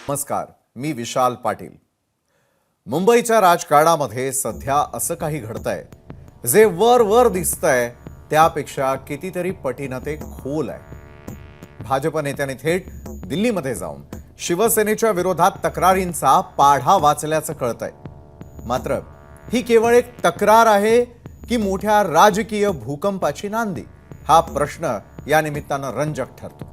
नमस्कार, मी विशाल पाटील. मुंबईच्या राजकारणामध्ये सध्या असं काही घडतंय जे वर दिसतंय त्यापेक्षा कितीतरी पटीनं ते खोल आहे. भाजप नेत्यांनी थेट दिल्लीमध्ये जाऊन शिवसेनेच्या विरोधात तक्रारींचा पाढा वाचल्याचं कळतंय. मात्र ही केवळ एक तक्रार आहे की मोठ्या राजकीय भूकंपाची नांदी, हा प्रश्न या निमित्तानं रंजक ठरतो.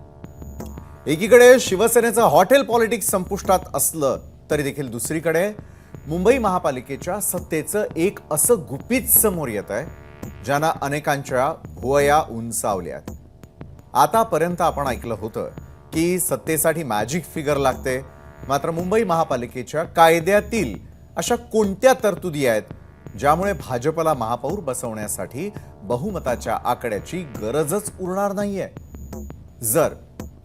एकीकडे शिवसेनेचं हॉटेल पॉलिटिक्स संपुष्टात असलं तरी देखील दुसरीकडे मुंबई महापालिकेच्या सत्तेचं एक असं गुपित समोर येत आहे ज्यानं अनेकांच्या भुवया उंचावल्यात. आतापर्यंत आपण ऐकलं होतं की सत्तेसाठी मॅजिक फिगर लागते, मात्र मुंबई महापालिकेच्या कायद्यातील अशा कोणत्या तरतुदी आहेत ज्यामुळे भाजपला महापौर बसवण्यासाठी बहुमताच्या आकड्याची गरजच उरणार नाहीये. जर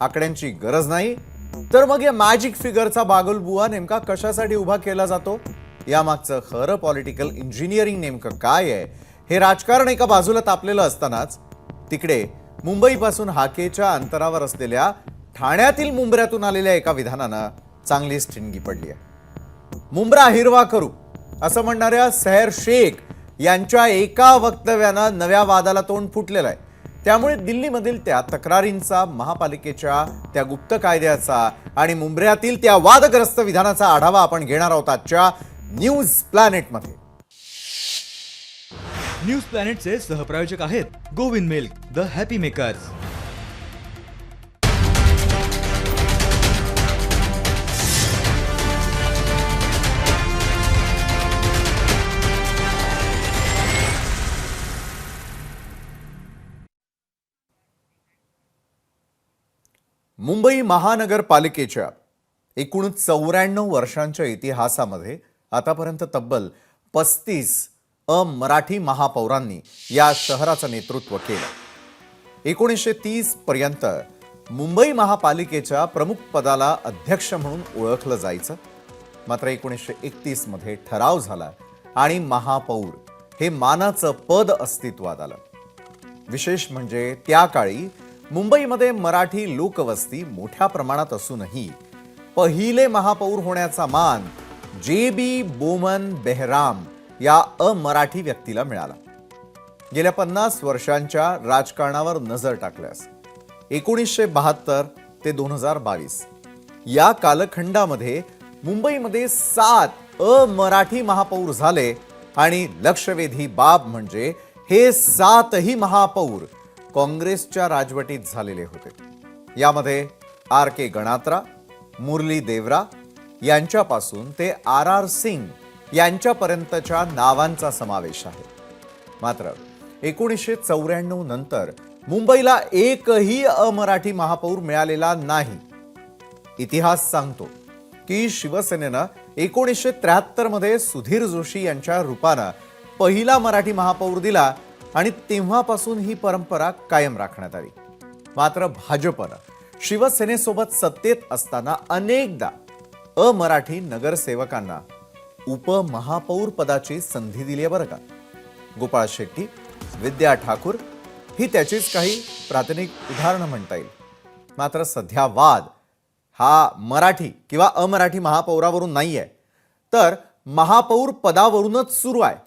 आकड्यांची गरज नाही तर मग या मॅजिक फिगरचा बागुलबुवा नेमका कशासाठी उभा केला जातो, यामागचं खरं पॉलिटिकल इंजिनिअरिंग नेमकं काय आहे हे राजकारण एका बाजूला तापलेलं असतानाच तिकडे मुंबईपासून हाकेच्या अंतरावर असलेल्या ठाण्यातील मुंब्र्यातून आलेल्या एका विधानानं चांगलीच ठिणगी पडली आहे. मुंब्रा हिरवा करू असं म्हणणाऱ्या सहर शेख यांच्या एका वक्तव्यानं नव्या वादाला तोंड फुटलेलं आहे. त्यामुळे दिल्लीमधील त्या तक्रारींचा, महापालिकेच्या त्या गुप्त कायद्याचा आणि मुंब्र्यातील त्या वादग्रस्त विधानाचा आढावा आपण घेणार आहोत आजच्या न्यूज प्लॅनेटमध्ये. न्यूज प्लॅनेटचे सहप्रायोजक आहेत Govind milk, the happy makers. Mumbai महानगरपालिकेच्या एकूण 94 वर्षांच्या इतिहासामध्ये आतापर्यंत तब्बल 35 मराठी महापौरांनी या शहराचं नेतृत्व केलं. 1930 पर्यंत मुंबई महापालिकेच्या प्रमुख पदाला अध्यक्ष म्हणून ओळखलं जायचं. मात्र 1931 मध्ये ठराव झाला आणि महापौर हे मानाचं पद अस्तित्वात आलं. विशेष म्हणजे त्या काळी मुंबईमध्ये मराठी लोकवस्ती मोठ्या प्रमाणात असूनही पहिले महापौर होण्याचा मान जे.बी. बोमन बेहराम या अमराठी व्यक्तीला मिळाला. गेल्या 50 वर्षांच्या राजकारणावर नजर टाकल्यास 1972 ते 2022 या कालखंडामध्ये मुंबईमध्ये 7 अमराठी महापौर झाले आणि लक्षवेधी बाब म्हणजे हे 7ही महापौर काँग्रेसच्या राजवटीत झालेले होते. यामध्ये R.K. गणात्रा, मुरली देवरा यांच्यापासून ते R.R. सिंग यांच्यापर्यंतच्या नावांचा समावेश आहे. मात्र 1994 नंतर मुंबईला एकही अमराठी महापौर मिळालेला नाही. इतिहास सांगतो की शिवसेनेनं 1973 मध्ये सुधीर जोशी यांच्या रूपानं पहिला मराठी महापौर दिला आणि तेव्हापासून ही परंपरा कायम राखण्यात आली. मात्र भाजपनं शिवसेनेसोबत सत्तेत असताना अनेकदा अमराठी नगरसेवकांना उपमहापौर पदाची संधी दिली आहे बरं का. गोपाळ शेट्टी, विद्या ठाकूर ही त्याचीच काही प्रातिनिधिक उदाहरणं म्हणता येईल. मात्र सध्या वाद हा मराठी किंवा अमराठी महापौरावरून नाही आहे, तर महापौर पदावरूनच सुरू आहे.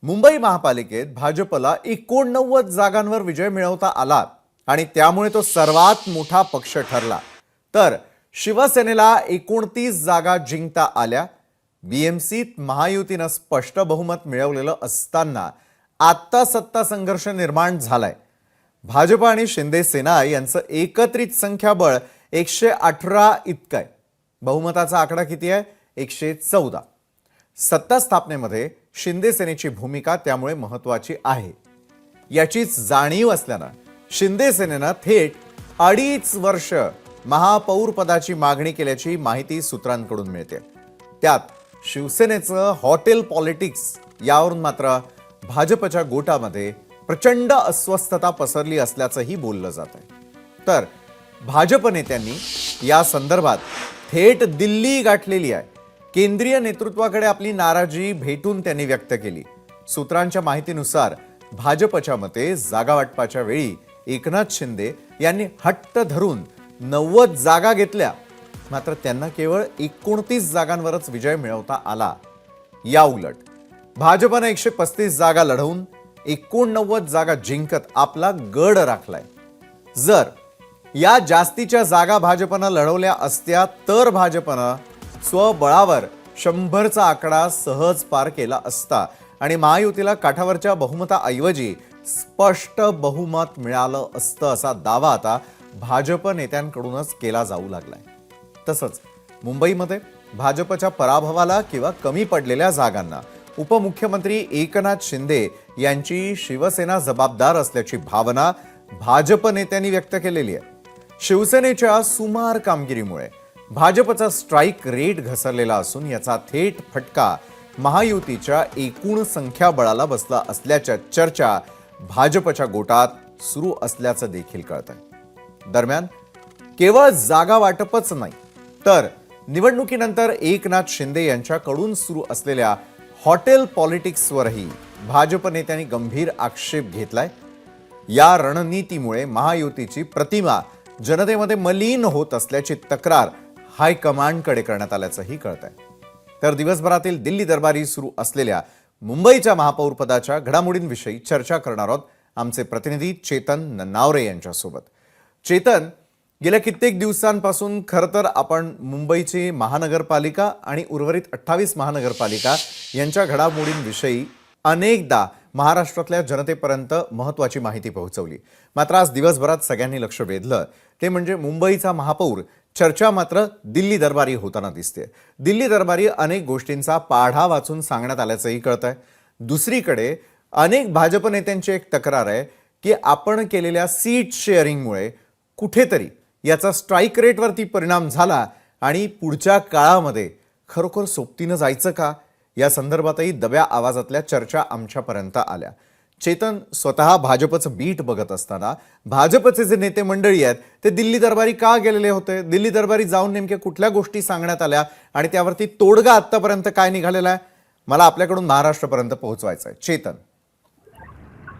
मुंबई महापालिकेत भाजपला 89 जागांवर विजय मिळवता आला आणि त्यामुळे तो सर्वात मोठा पक्ष ठरला. तर शिवसेनेला 29 जागा जिंकता आल्या. बीएमसीत महायुतीनं स्पष्ट बहुमत मिळवलेलं असताना आत्ता सत्ता संघर्ष निर्माण झालाय. भाजप आणि शिंदे सेना यांचं एकत्रित संख्याबळ 118 इतकं आहे. बहुमताचा आकडा किती आहे? 114. सत्ता स्थापनेमध्ये शिंदे सेनेची भूमिका त्यामुळे महत्वाची आहे. याचीच जाणीव असल्यानं शिंदे सेनेनं थेट 2.5 वर्ष महापौर पदाची मागणी केल्याची माहिती सूत्रांकडून मिळते. त्यात शिवसेनेचं हॉटेल पॉलिटिक्स यावरून मात्र भाजपच्या गोटामध्ये प्रचंड अस्वस्थता पसरली असल्याचंही बोललं जात आहे. तर भाजप नेत्यांनी या संदर्भात थेट दिल्ली गाठलेली आहे. केंद्रीय नेतृत्वाकडे आपली नाराजी भेटून त्यांनी व्यक्त केली. सूत्रांच्या माहितीनुसार भाजपच्या मते जागा वाटपाच्या वेळी एकनाथ शिंदे यांनी हट्ट धरून 90 जागा घेतल्या मात्र त्यांना केवळ 29 जागांवरच विजय मिळवता आला. या उलट भाजपनं 135 जागा लढवून 89 जागा जिंकत आपला गड राखलाय. जर या जास्तीच्या जागा भाजपनं लढवल्या असत्या तर भाजपनं स्वबळावर 100चा आकडा सहज पार केला असता आणि महायुतीला काठावरच्या बहुमताऐवजी स्पष्ट बहुमत मिळालं असतं असा दावा आता भाजप नेत्यांकडूनच केला जाऊ लागलाय. तसंच मुंबईमध्ये भाजपच्या पराभवाला किंवा कमी पडलेल्या जागांना उपमुख्यमंत्री एकनाथ शिंदे यांची शिवसेना जबाबदार असल्याची भावना भाजप नेत्यांनी व्यक्त केलेली आहे. शिवसेनेच्या सुमार कामगिरीमुळे भाजपचा स्ट्राईक रेट घसरलेला असून याचा थेट फटका महायुतीच्या एकूण संख्याबळाला बसला असल्याच्या चर्चा भाजपच्या गोटात सुरू असल्याचं देखील कळत आहे. दरम्यान केवळ जागा वाटपच नाही तर निवडणुकीनंतर एकनाथ शिंदे यांच्याकडून सुरू असलेल्या हॉटेल पॉलिटिक्सवरही भाजप नेत्यांनी गंभीर आक्षेप घेतलाय. या रणनीतीमुळे महायुतीची प्रतिमा जनतेमध्ये मलिन होत असल्याची तक्रार हायकमांडकडे करण्यात आल्याचंही कळत आहे. तर दिवसभरातील दिल्ली दरबारी सुरू असलेल्या मुंबईच्या महापौरपदाच्या घडामोडींविषयी चर्चा करणार आहोत आमचे प्रतिनिधी चेतन ननावरे यांच्यासोबत. चेतन, गेल्या कित्येक दिवसांपासून खरं तर आपण मुंबईची महानगरपालिका आणि उर्वरित 28 महानगरपालिका यांच्या घडामोडींविषयी अनेकदा महाराष्ट्रातल्या जनतेपर्यंत महत्त्वाची माहिती पोहोचवली. मात्र आज दिवसभरात सगळ्यांनी लक्ष वेधलं ते म्हणजे मुंबईचा महापौर चर्चा मात्र दिल्ली दरबारी होताना दिसते. दिल्ली दरबारी अनेक गोष्टींचा पाढा वाचून सांगण्यात आल्याचंही कळतंय. दुसरीकडे अनेक भाजप नेत्यांची एक तक्रार आहे की आपण केलेल्या सीट शेअरिंगमुळे कुठेतरी याचा स्ट्राईक रेटवरती परिणाम झाला आणि पुढच्या काळामध्ये खरोखर सोबतीनं जायचं का या संदर्भातही दब्या आवाजातल्या चर्चा आमच्यापर्यंत आल्या. चेतन, स्वतः भाजपचं बीट बघत असताना भाजपचे जे नेते मंडळी आहेत ते दिल्ली दरबारी का गेलेले होते? दिल्ली दरबारी जाऊन नेमक्या कुठल्या गोष्टी सांगण्यात आल्या आणि त्यावरती तोडगा आतापर्यंत काय निघालेला आहे? मला आपल्याकडून महाराष्ट्रापर्यंत पोहोचवायचं आहे. चेतन.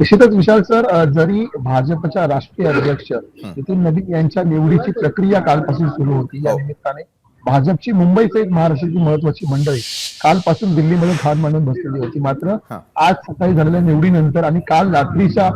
निश्चितच विशाल सर, जरी भाजपच्या राष्ट्रीय अध्यक्ष नितीन नवीन यांच्या निवडीची प्रक्रिया कालपासून सुरू होती, या निमित्ताने भाजपची मुंबईची एक महाराष्ट्राची महत्वाची मंडळी कालपासून दिल्लीमध्ये ठाण मांडून बसलेली होती. मात्र आज सकाळी झालेल्या निवडीनंतर आणि काल रात्रीच्या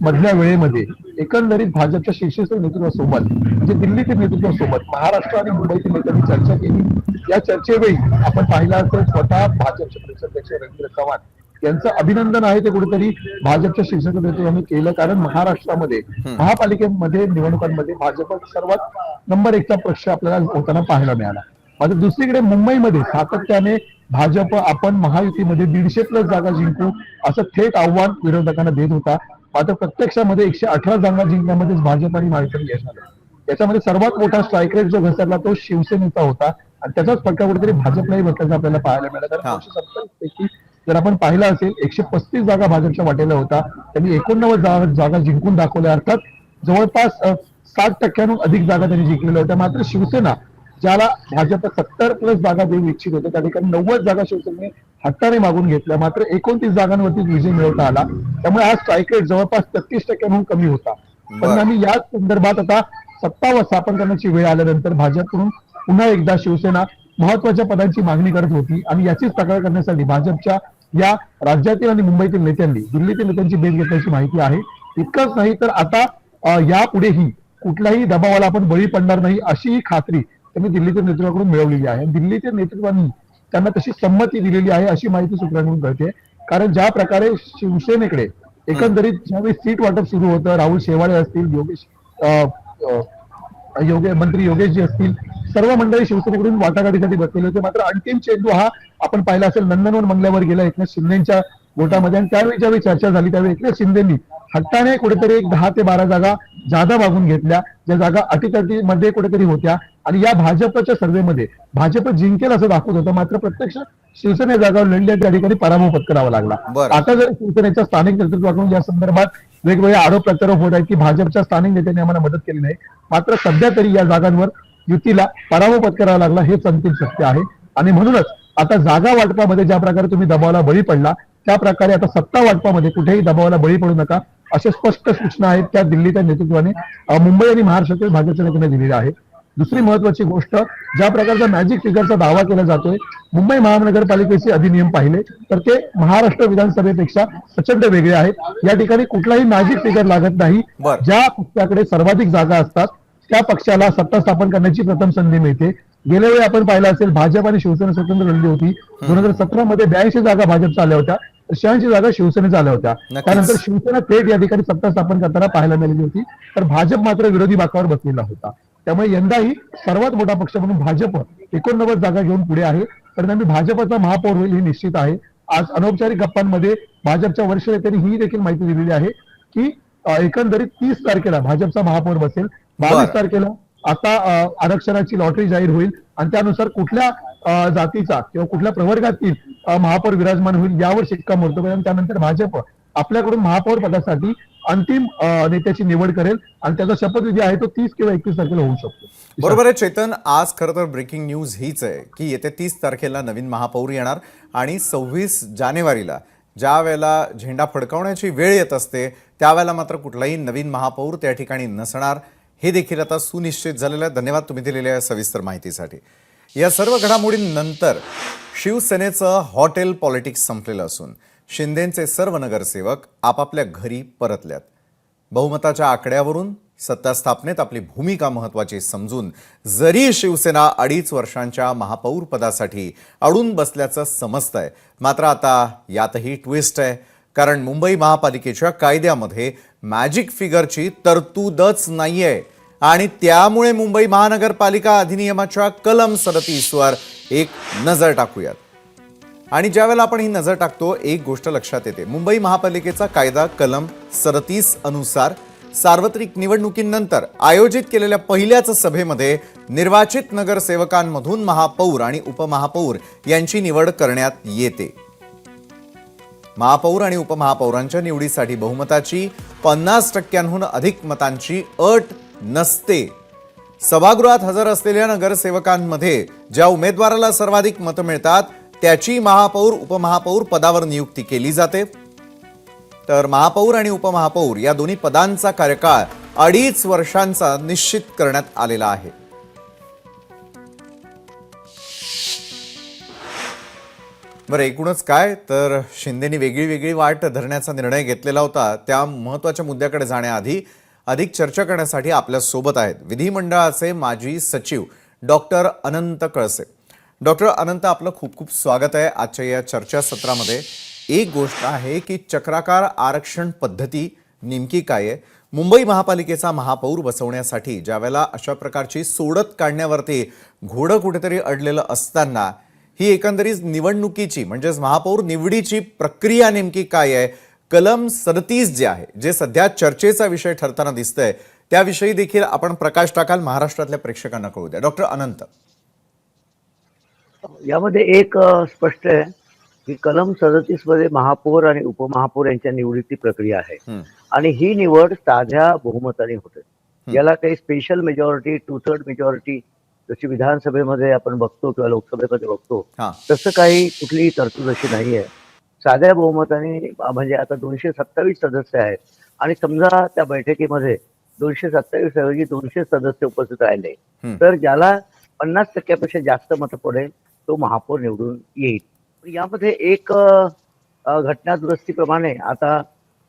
मधल्या वेळेमध्ये एकंदरीत भाजपच्या शीर्षस्थानी नेतृत्वासोबत म्हणजे दिल्लीतील नेतृत्वासोबत महाराष्ट्र आणि मुंबईतील नेत्यांनी चर्चा केली. या चर्चेवेळी आपण पाहिलं असेल स्वतः भाजपचे प्रदेशाध्यक्ष रवींद्र चव्हाण यांचं अभिनंदन आहे ते कुठेतरी भाजपच्या शिवसेना नेतृत्वाने केलं. कारण महाराष्ट्रामध्ये महापालिकेमध्ये निवडणुकांमध्ये भाजप सर्वात नंबर 1चा पक्ष आपल्याला होताना पाहायला मिळाला. मात्र दुसरीकडे मुंबईमध्ये सातत्याने भाजप आपण महायुतीमध्ये 150+ जागा जिंकू असं थेट आव्हान विरोधकांना देत होता. मात्र प्रत्यक्षामध्ये 118 जागा जिंकण्यामध्येच भाजप आणि महायुतीला यश आलं. याच्यामध्ये सर्वात मोठा स्ट्राईक रेट जो घसरला तो शिवसेनेचा होता आणि त्याचाच फटका कुठेतरी भाजपलाही बसल्याचं आपल्याला पाहायला मिळालं. कारण 227 पैकी जर आपण पाहिलं असेल 135 जागा भाजपच्या वाटेला होता, त्यांनी 89 जागा जिंकून दाखवल्या. अर्थात जवळपास 60% अधिक जागा त्यांनी जिंकलेल्या होत्या. मात्र शिवसेना ज्याला भाजप 70+ जागा देऊ इच्छित होते त्या ठिकाणी 90 जागा शिवसेनेने हट्टाने मागून घेतल्या. मात्र 29 जागांवरती विजय मिळवता आला. त्यामुळे हा स्ट्राईक रेट जवळपास 33%हून कमी होता. परिणामी याच संदर्भात आता सत्ता स्थापन करण्याची वेळ आल्यानंतर भाजपकडून पुन्हा एकदा शिवसेना महत्वाच्या पदांची मागणी करत होती आणि याचीच तक्रार करण्यासाठी भाजपच्या या राज्यातील आणि मुंबईतील नेत्यांनी दिल्लीतील नेत्यांची भेट घेतल्याची माहिती आहे. इतकंच नाही तर आता यापुढेही कुठल्याही दबावाला आपण बळी पडणार नाही अशी खात्री त्यांनी दिल्लीतील नेतृत्वाकडून मिळवलेली आहे. दिल्लीतील नेतृत्वाने त्यांना तशी संमती दिलेली आहे अशी माहिती सूत्रांकडून कळते. कारण ज्या प्रकारे शिवसेनेकडे एकंदरीत ज्यावेळी सीट वाटप सुरू होतं, राहुल शेवाळे असतील, मंत्री योगेशजी असतील, सर्व मंडळी शिवसेनेकडून वाटाघाटीसाठी बसलेले होते. मात्र अंतिम चेंडू हा आपण पाहिला असेल नंदनवन बंगल्यावर गेला एकनाथ शिंदेच्या गोटामध्ये आणि त्यावेळी ज्यावेळी चर्चा झाली त्यावेळी एकनाथ शिंदेनी हट्टाने कुठेतरी एक 10 ते 12 जागा जादा मागून घेतल्या, ज्या जागा अटीतटीमध्ये कुठेतरी होत्या आणि या भाजपच्या सर्व्हेमध्ये भाजप जिंकेल असं दाखवत होतं. मात्र प्रत्यक्ष शिवसेने जागावर लढल्या त्या ठिकाणी पराभव पत्करावा लागला. आता जर शिवसेनेच्या स्थानिक नेतृत्वाकडून या संदर्भात वेगवेगळे आरोप प्रत्यारोप होत आहेत की भाजपच्या स्थानिक नेत्यांनी आम्हाला मदत केली नाही. मात्र सध्या तरी या जागांवर युतीला पराभव पत्करावा लागला हेच अंतिम सत्य आहे. आणि म्हणूनच आता जागा वाटपामध्ये ज्या प्रकारे तुम्ही दबावाला बळी पडला त्या प्रकारे आता सत्ता वाटपामध्ये कुठेही दबावाला बळी पडू नका अशा स्पष्ट सूचना आहेत त्या दिल्लीच्या नेतृत्वाने मुंबई आणि महाराष्ट्रातील भाजपच्या नेत्यांनी दिलेल्या आहेत. दुसरी महत्वाची गोष्ट, ज्या प्रकारचा मॅजिक फिगरचा दावा केला जातोय, मुंबई महानगरपालिकेचे अधिनियम पाहिले तर ते महाराष्ट्र विधानसभेपेक्षा प्रचंड वेगळे आहेत. या ठिकाणी कुठलाही मॅजिक फिगर लागत नाही. बरं. ज्या पक्षाकडे सर्वाधिक जागा असतात त्या पक्षाला सत्ता स्थापन करण्याची प्रथम संधी मिळते. गेल्या वेळी आपण पाहिलं असेल, भाजप आणि शिवसेना स्वतंत्र लढली होती. 2017 मध्ये 82 जागा भाजपच्या आल्या होत्या, 86 जागा शिवसेनेच्या आल्या होत्या. नक्कीच. त्यानंतर शिवसेना थेट या ठिकाणी सत्ता स्थापन करताना पाहायला मिळाली होती, तर भाजप मात्र विरोधी बाकावर बसलेला होता. त्यामुळे यंदाही सर्वात मोठा पक्ष म्हणून भाजप 89 जागा घेऊन पुढे आहे. परिणामी भाजपचा महापौर होईल हे निश्चित आहे. आज अनौपचारिक गप्पांमध्ये भाजपच्या वरिष्ठ नेत्यांनी ही देखील माहिती दिलेली आहे की एकंदरीत 30 तारखेला भाजपचा महापौर बसेल. 22 बरं. तारखेला आता आरक्षणाची लॉटरी जाहीर होईल आणि त्यानुसार कुठल्या जातीचा किंवा कुठल्या प्रवर्गातील महापौर विराजमान होईल यावर शिक्कामोर्तब आहे. त्यानंतर भाजप आपल्याकडून महापौर पदासाठी अंतिम नेत्याची निवड करेल आणि त्याचा शपथविधी आहे तो 30 किंवा 31 तारखेला होऊ शकतो. बरोबर आहे चेतन. आज खरं तर ब्रेकिंग न्यूज हीच आहे की येत्या 30 तारखेला नवीन महापौर येणार आणि 26 जानेवारीला ज्या वेळेला झेंडा फडकावण्याची वेळ येत असते त्यावेळेला मात्र कुठलाही नवीन महापौर त्या ठिकाणी नसणार, हे देखील आता सुनिश्चित झालेलं आहे. धन्यवाद तुम्ही दिलेल्या सविस्तर माहितीसाठी. या सर्व घडामोडींनंतर शिवसेनेचं हॉटेल पॉलिटिक्स संपलेलं असून शिंदेंचे सर्व नगरसेवक आपापल्या घरी परतल्यात. बहुमताच्या आकड्यावरून सत्ता स्थापनेत आपली भूमिका महत्त्वाची समजून जरी शिवसेना 2.5 वर्षांच्या महापौर पदासाठी अडून बसल्याचं समजतंय, मात्र आता यातही ट्विस्ट आहे. कारण मुंबई महापालिकेच्या कायद्यामध्ये मॅजिक फिगरची तरतूदच नाहीये आणि त्यामुळे मुंबई महानगरपालिका अधिनियमाच्या कलम 37 वर एक नजर टाकूयात. आणि ज्यावेळेला आपण ही नजर टाकतो एक गोष्ट लक्षात येते. मुंबई महापालिकेचा कायदा कलम 37 अनुसार सार्वत्रिक निवडणुकीनंतर आयोजित केलेल्या पहिल्याच सभेमध्ये निर्वाचित नगरसेवकांमधून महापौर आणि उपमहापौर यांची निवड करण्यात येते. महापौर आणि उपमहापौरांच्या निवडीसाठी बहुमताची 50% अधिक मतांची अट नसते. सभागृहात हजर असलेल्या नगरसेवकांमध्ये ज्या उमेदवाराला सर्वाधिक मतं मिळतात त्याची महापौर उपमहापौर पदावर नियुक्ती केली जाते. तर महापौर आणि उपमहापौर या दोन्ही पदांचा कार्यकाळ 2.5 वर्षांचा निश्चित करण्यात आलेला आहे. बरं, एकूणच काय तर शिंदेनी वेगळी वेगळी वाट धरण्याचा निर्णय घेतलेला होता. त्या महत्त्वाच्या मुद्द्याकडे जाण्याआधी अधिक चर्चा करण्यासाठी आपल्या सोबत आहेत विधिमंडळाचे माजी सचिव डॉक्टर अनंत कळसे. डॉक्टर अनंत, आपलं खूप खूप स्वागत आहे आजच्या या चर्चासत्रामध्ये. एक गोष्ट आहे की चक्राकार आरक्षण पद्धती नेमकी काय आहे? मुंबई महापालिकेचा महापौर बसवण्यासाठी ज्यावेळेला अशा प्रकारची सोडत काढण्यावरती घोडं कुठेतरी अडलेलं असताना ही एकंदरीत निवडणुकीची म्हणजेच महापौर निवडीची प्रक्रिया नेमकी काय आहे? कलम 37 जे आहे, जे सध्या चर्चेचा विषय ठरताना दिसतंय, त्याविषयी देखील आपण प्रकाश टाकाल, महाराष्ट्रातल्या प्रेक्षकांना कळू द्या. डॉक्टर अनंत, यामध्ये एक स्पष्ट आहे की कलम 37 मध्ये महापौर आणि उपमहापौर यांच्या निवडीची प्रक्रिया आहे आणि ही निवड साध्या बहुमताने होते. याला काही स्पेशल मेजॉरिटी, 2/3 मेजॉरिटी जशी विधानसभेमध्ये आपण बघतो किंवा लोकसभेमध्ये बघतो तसं काही कुठलीही तरतूद अशी नाहीये. साध्या बहुमताने, म्हणजे आता 227 सदस्य आहेत आणि समजा त्या बैठकीमध्ये 227 ऐवजी 200 सदस्य उपस्थित राहिले तर ज्याला 50% जास्त मतं पडेल तो महापौर निवडून येईल. यामध्ये एक घटनादुरुस्तीप्रमाणे आता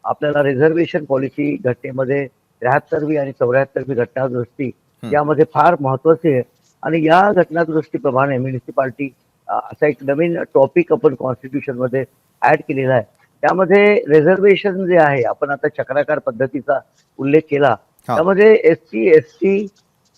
आपल्याला रिझर्वेशन पॉलिसी घटनेमध्ये 73वी आणि 74वी घटनादुरुस्ती यामध्ये फार महत्वाची आहे आणि या घटनादुरुस्तीप्रमाणे म्युनिसिपालिटी असा एक नवीन टॉपिक आपण कॉन्स्टिट्यूशन मध्ये ऍड केलेला आहे. त्यामध्ये रिझर्वेशन जे आहे, आपण आता चक्राकार पद्धतीचा उल्लेख केला, त्यामध्ये SC ST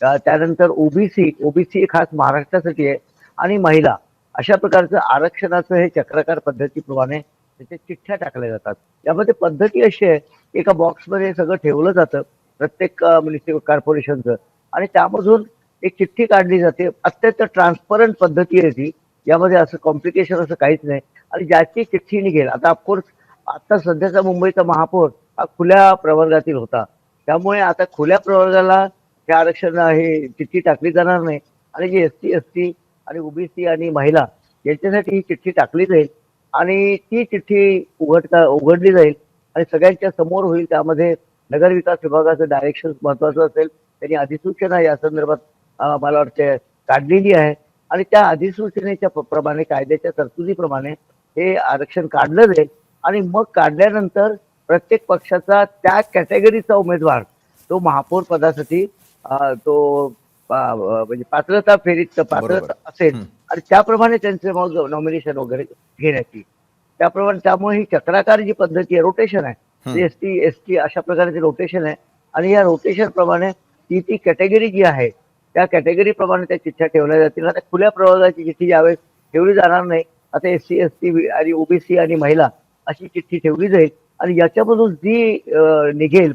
त्यानंतर ओबीसी खास महाराष्ट्रासाठी आहे आणि महिला अशा प्रकारचं आरक्षणाचं हे चक्राकार पद्धतीप्रमाणे त्याच्या चिठ्ठ्या टाकल्या जातात. यामध्ये पद्धती अशी आहे, एका बॉक्समध्ये सगळं ठेवलं जातं प्रत्येक म्युनिसिपल कॉर्पोरेशनचं आणि त्यामधून एक चिठ्ठी काढली जाते. अत्यंत ट्रान्सपरंट पद्धती आहे ती, यामध्ये असं कॉम्प्लिकेशन असं काहीच नाही आणि ज्याची चिठ्ठी निघेल, आता ऑफकोर्स आता सध्याचा मुंबईचा महापौर हा खुल्या प्रवर्गातील होता, त्यामुळे आता खुल्या प्रवर्गाला हे आरक्षण हे चिठ्ठी टाकली जाणार नाही आणि जे SC ST आणि ओबीसी आणि महिला यांच्यासाठी ही चिठ्ठी टाकली जाईल आणि ती चिठ्ठी उघडली जाईल आणि सगळ्यांच्या समोर होईल. त्यामध्ये नगरविकास विभागाचं डायरेक्शन महत्वाचं असेल, त्यांनी अधिसूचना या संदर्भात मला वाटतं काढलेली आहे आणि त्या अधिसूचनेच्या प्रमाणे कायद्याच्या तरतुदीप्रमाणे हे आरक्षण काढलं जाईल आणि मग काढल्यानंतर प्रत्येक पक्षाचा त्या कॅटेगरीचा उमेदवार तो महापौर पदासाठी तो म्हणजे पात्रता फेरीत पात्रता असेल आणि त्याप्रमाणे त्यांचे मग नॉमिनेशन वगैरे घेण्याची त्याप्रमाणे त्यामुळे ही चक्राकार जी पद्धती आहे रोटेशन आहे एसटी एसटी अशा प्रकारचे रोटेशन आहे आणि या रोटेशन प्रमाणे ती कॅटेगरी जी आहे त्या कॅटेगरी प्रमाणे त्या चिठ्ठ्या ठेवल्या जातील. आता खुल्या प्रवर्गाची चिठ्ठी यावेळेस ठेवली जाणार नाही. आता एससी एसटी आणि ओबीसी आणि महिला अशी चिठ्ठी ठेवली जाईल आणि याच्यामधून जी निघेल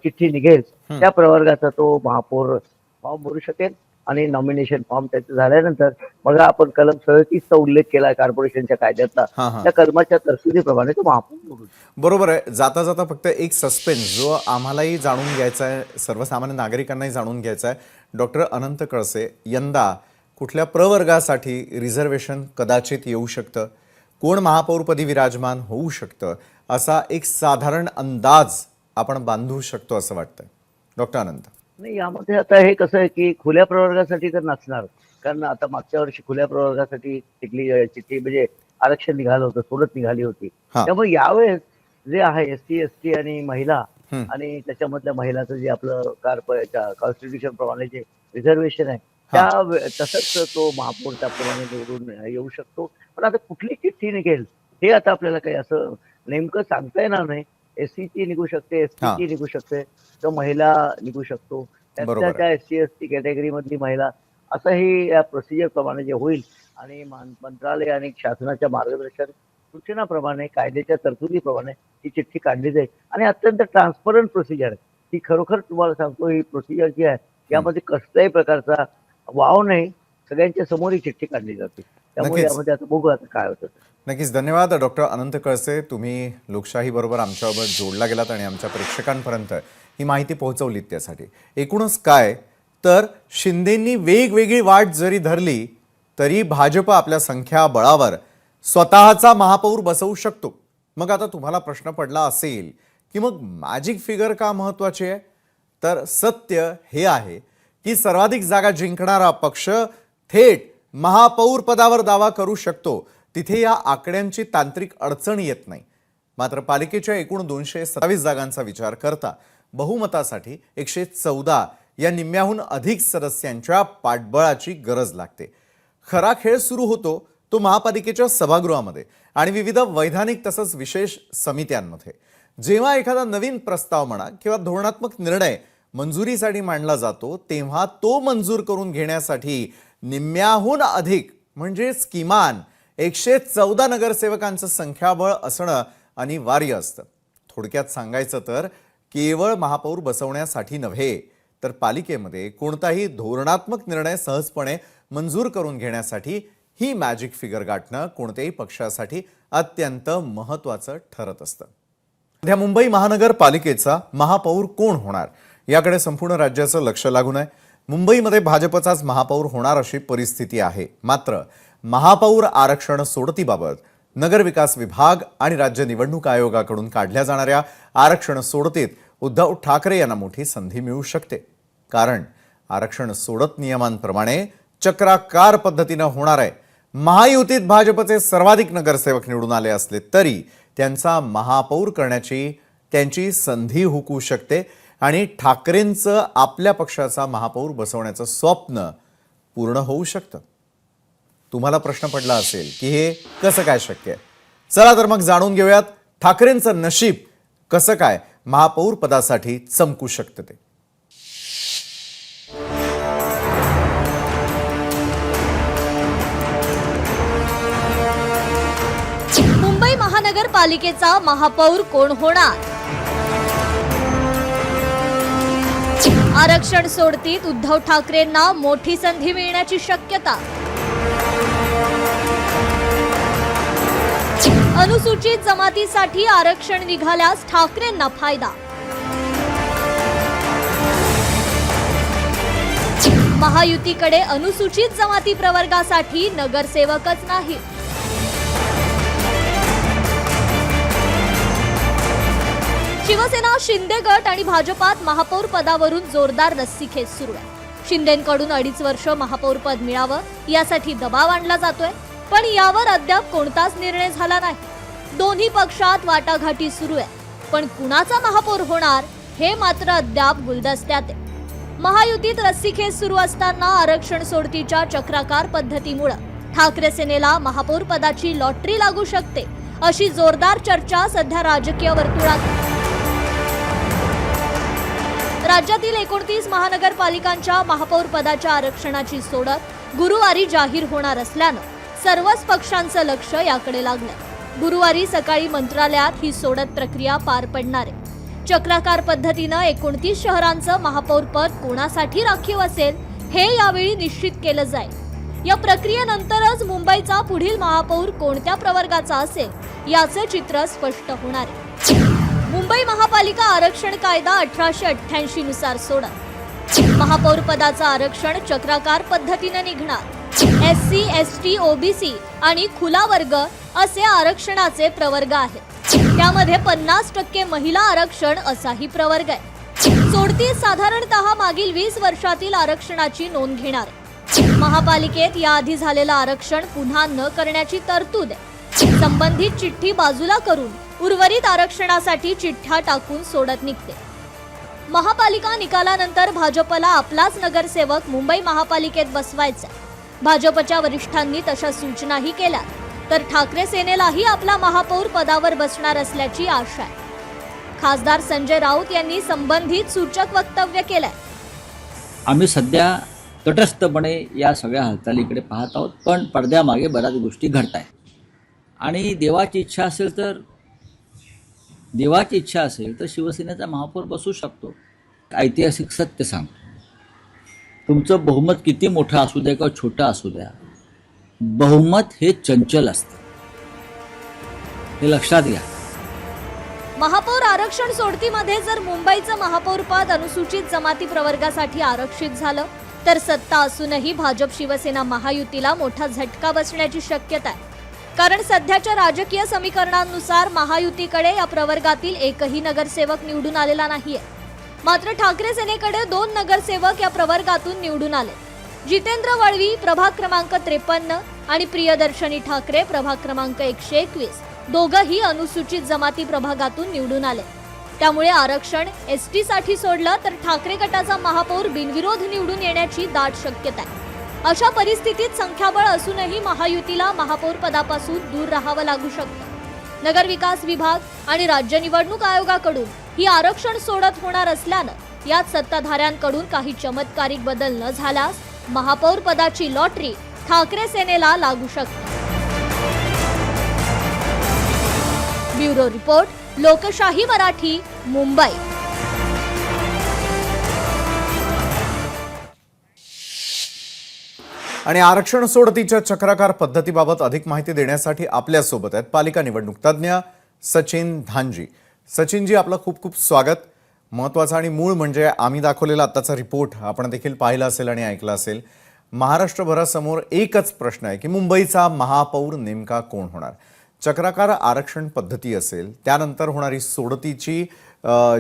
चिठ्ठी निघेल त्या प्रवर्गाचा तो महापौर फॉर्म भरू शकेल आणि नॉमिनेशन फॉर्म त्याचं झाल्यानंतर बघा आपण कलम 37चा उल्लेख केला कॉर्पोरेशनच्या कायद्यातला त्या कलमाच्या तरतुदीप्रमाणे तो महापौर निवडू शकतो. बरोबर आहे. जाता जाता फक्त एक सस्पेन्स जो आम्हालाही जाणून घ्यायचा आहे, सर्वसामान्य नागरिकांनाही जाणून घ्यायचा आहे. डॉक्टर अनंत कळसे, यंदा कुठल्या प्रवर्गासाठी रिझर्वेशन कदाचित येऊ शकतं, कोण महापौरपदी विराजमान होऊ शकतं, असा एक साधारण अंदाज आपण बांधू शकतो असं वाटतंय डॉक्टर अनंत? नाही, यामध्ये आता हे कसं आहे की खुल्या प्रवर्गासाठी तर नसणार, कारण आता मागच्या वर्षी खुल्या प्रवर्गासाठी चिठ्ठी म्हणजे आरक्षण निघालं होतं, सोडत निघाली होती. त्यामुळे यावेळेस जे आहे एसटी एसटी आणि महिला आणि त्याच्यामधल्या महिलाचं जे आपलं कॉन्स्टिट्यूशन प्रमाणे जे रिझर्वेशन आहे त्या तसंच तो महापौर त्याप्रमाणे निवडून येऊ शकतो. पण आता कुठली चिठ्ठी निघेल हे आता आपल्याला काही असं नेमकं सांगता येणार नाही. एससीची निघू शकते, एसटीची निघू शकते, तर महिला निघू शकतो, त्या एससी एसटी कॅटेगरी मधली महिला, असंही या प्रोसिजर प्रमाणे जे होईल आणि मंत्रालय आणि शासनाच्या मार्गदर्शन सूचनाप्रमाणे कायद्याच्या तरतुदीप्रमाणे ही चिठ्ठी काढली जाईल आणि अत्यंत ट्रान्सपरंट प्रोसिजर आहे ही. खरोखर तुम्हाला सांगतो ही प्रोसिजर जी आहे यामध्ये कसल्याही प्रकारचा वाव नाही, सगळ्यांच्या समोर ही चिठ्ठी काढली जाते. त्यामुळे यामध्ये आता बघू आता काय होतं. नक्कीच. धन्यवाद डॉक्टर अनंत कळसे. तुम्ही लोकशाही बरोबर आमच्याबरोबर जोडला गेलात आणि आमच्या प्रेक्षकांपर्यंत ही माहिती पोहोचवलीत त्यासाठी. एकूणच काय तर शिंदेंनी वेगवेगळी वाट जरी धरली तरी भाजप आपल्या संख्याबळावर स्वतःचा महापौर बसवू शकतो. मग आता तुम्हाला प्रश्न पडला असेल की मग मॅजिक फिगर का महत्वाची आहे, तर सत्य हे आहे की सर्वाधिक जागा जिंकणारा पक्ष थेट महापौर पदावर दावा करू शकतो. तिथे या आकड्यांची तांत्रिक अडचण येत नाही. मात्र पालिकेच्या एकूण 227 जागांचा विचार करता बहुमतासाठी 114 या निम्म्याहून अधिक सदस्यांच्या पाठबळाची गरज लागते. खरा खेळ सुरू होतो तो महापालिकेच्या सभागृहामध्ये आणि विविध वैधानिक तसंच विशेष समित्यांमध्ये. जेव्हा एखादा नवीन प्रस्ताव म्हणा किंवा धोरणात्मक निर्णय मंजुरीसाठी मांडला जातो तेव्हा तो मंजूर करून घेण्यासाठी निम्म्याहून अधिक म्हणजेच किमान 114 नगरसेवकांचं संख्याबळ असणं अनिवार्य असतं. थोडक्यात सांगायचं तर केवळ महापौर बसवण्यासाठी नव्हे तर पालिकेमध्ये कोणताही धोरणात्मक निर्णय सहजपणे मंजूर करून घेण्यासाठी ही मॅजिक फिगर गाठणं कोणत्याही पक्षासाठी अत्यंत महत्त्वाचं ठरत असतं. सध्या मुंबई महानगरपालिकेचा महापौर कोण होणार याकडे संपूर्ण राज्याचं लक्ष लागून आहे. मुंबईमध्ये भाजपचाच महापौर होणार अशी परिस्थिती आहे. मात्र महापौर आरक्षण सोडतीबाबत नगरविकास विभाग आणि राज्य निवडणूक आयोगाकडून काढल्या जाणाऱ्या आरक्षण सोडतीत उद्धव ठाकरे यांना मोठी संधी मिळू शकते. कारण आरक्षण सोडत नियमांप्रमाणे चक्राकार पद्धतीनं होणार आहे. महायुतीत भाजपचे सर्वाधिक नगरसेवक निवडून आले असले तरी त्यांचा महापौर करण्याची त्यांची संधी हुकू शकते आणि ठाकरेंचं आपल्या पक्षाचा महापौर बसवण्याचं स्वप्न पूर्ण होऊ शकतं. तुम्हाला प्रश्न पडला असेल की हे कसं काय शक्य आहे? चला तर मग जाणून घेऊयात ठाकरेंचं नशीब कसं काय महापौर पदासाठी चमकू शकतं ते. मुंबई महानगरपालिकेचा महापौर कोण होणार? आरक्षण सोडतीत उद्धव ठाकरेंना मोठी संधी मिळण्याची शक्यता. अनुसूचित जमातीसाठी आरक्षण निघाल्यास ठाकरेंना फायदा. महायुतीकडे अनुसूचित जमाती प्रवर्गासाठी नगरसेवकच नाही. शिवसेना, शिंदे गट आणि भाजपात महापौर पदावरून जोरदार रस्सीखेच सुरू आहे. शिंदेंकडून 2.5 वर्ष महापौर पद मिळावं यासाठी दबाव आणला जातोय, पण यावर अद्याप कोणताच निर्णय झाला नाही. दोन्ही पक्षात वाटाघाटी सुरू आहे, पण कुणाचा महापौर होणार हे मात्र अद्याप गुलदस्त्यात आहे. महायुतीत रस्सीखेच सुरू असताना आरक्षण सोडतीच्या चक्राकार पद्धतीमुळे ठाकरे सेनेला महापौर पदाची लॉटरी लागू शकते, अशी जोरदार चर्चा सध्या राजकीय वर्तुळात आहे. राज्यातील 29 महानगरपालिकांच्या महापौर पदाच्या आरक्षणाची सोडत गुरुवारी जाहीर होणार असल्यानं सर्वच पक्षांचं लक्ष याकडे लागलंय. गुरुवारी सकाळी मंत्रालयात ही सोडत प्रक्रिया पार पडणार आहे. चक्राकार पद्धतीनं 29 शहरांचं महापौर पद कोणासाठी राखीव असेल हे यावेळी निश्चित केलं जाईल. या प्रक्रियेनंतरच मुंबईचा पुढील महापौर कोणत्या प्रवर्गाचा असेल याचे चित्र स्पष्ट होणार आहे. मुंबई महापालिका आरक्षण कायदा 1888 नुसार सोडत महापौर पदाचं आरक्षण चक्राकार पद्धतीने निघणार. SC, ST, OBC आणि खुला वर्ग असे आरक्षणाचे प्रवर्ग आहेत. त्यामध्ये 50% महिला आरक्षण असाही प्रवर्ग आहे. सोडती साधारणतः मागील 20 वर्षातील आरक्षणाची नोंद घेणार आहे. महापालिकेत याआधी झालेलं आरक्षण पुन्हा न करण्याची तरतूद आहे. संबंधित चिठ्ठी बाजूला करून उर्वरित आरक्षणासाठी चिठ्ठ्या टाकून सोडत निघते. महापालिका निकालानंतर भाजपला आपलाच नगरसेवक मुंबई महापालिकेत बसवायचा. भाजपच्या वरिष्ठांनी तशा सूचनाही केल्या, तर ठाकरे सेनेलाही आपला महापौर पदावर बसणार असल्याची आशा आहे. खासदार संजय राऊत यांनी संबंधित सूचक वक्तव्य केलंय. आम्ही सध्या तटस्थपणे या सगळ्या हालचालीकडे पाहत आहोत, पण पडद्यामागे बऱ्याच गोष्टी घडत आहेत. आणि देवाची इच्छा असेल तर शिवसेनेचा महापौर बसू शकतो. ऐतिहासिक सत्य सांगतो, तुमचं बहुमत किती मोठं असू द्या किंवा छोटं असू द्या, बहुमत हे चंचल असतं, हे लक्षात घ्या. महापौर आरक्षण सोडतीमध्ये जर मुंबईचं महापौर पद अनुसूचित जमाती प्रवर्गासाठी आरक्षित झालं तर सत्ता असूनही भाजप शिवसेना महायुतीला मोठा झटका बसण्याची शक्यता आहे. कारण सध्याच्या राजकीय समीकरणांनुसार महायुतीकडे या प्रवर्गातील एकही नगरसेवक निवडून आलेला नाहीये. मात्र ठाकरे सेनेकडे 2 नगरसेवक या प्रवर्गातून निवडून आले. जितेंद्र वळवी प्रभाग क्रमांक 53 आणि प्रियदर्शनी ठाकरे प्रभाग क्रमांक 121 दोघंही अनुसूचित जमाती प्रभागातून निवडून आले. त्यामुळे आरक्षण ST साठी सोडलं तर ठाकरे गटाचा महापौर बिनविरोध निवडून येण्याची दाट शक्यता आहे. अशा परिस्थितीत संख्याबळ असूनही महायुतीला महापौर पदापासून दूर राहावं लागू शकतं. नगरविकास विभाग आणि राज्य निवडणूक आयोगाकडून ही आरक्षण सोडत होणार असल्यानं यात सत्ताधाऱ्यांकडून काही चमत्कारिक बदल न झाल्यास महापौर पदाची लॉटरी ठाकरे सेनेला लागू शकते. ब्युरो रिपोर्ट, लोकशाही मराठी, मुंबई. आणि आरक्षण सोडतीच्या चक्राकार पद्धतीबाबत अधिक माहिती देण्यासाठी आपल्यासोबत आहेत पालिका निवडणूक तज्ज्ञ सचिन धांजी. सचिनजी, आपलं खूप खूप स्वागत. महत्त्वाचं आणि मूळ म्हणजे आम्ही दाखवलेला आत्ताचा रिपोर्ट आपण देखील पाहिला असेल आणि ऐकला असेल. महाराष्ट्रभरासमोर एकच प्रश्न आहे की मुंबईचा महापौर नेमका कोण होणार. चक्राकार आरक्षण पद्धती असेल, त्यानंतर होणारी सोडतीची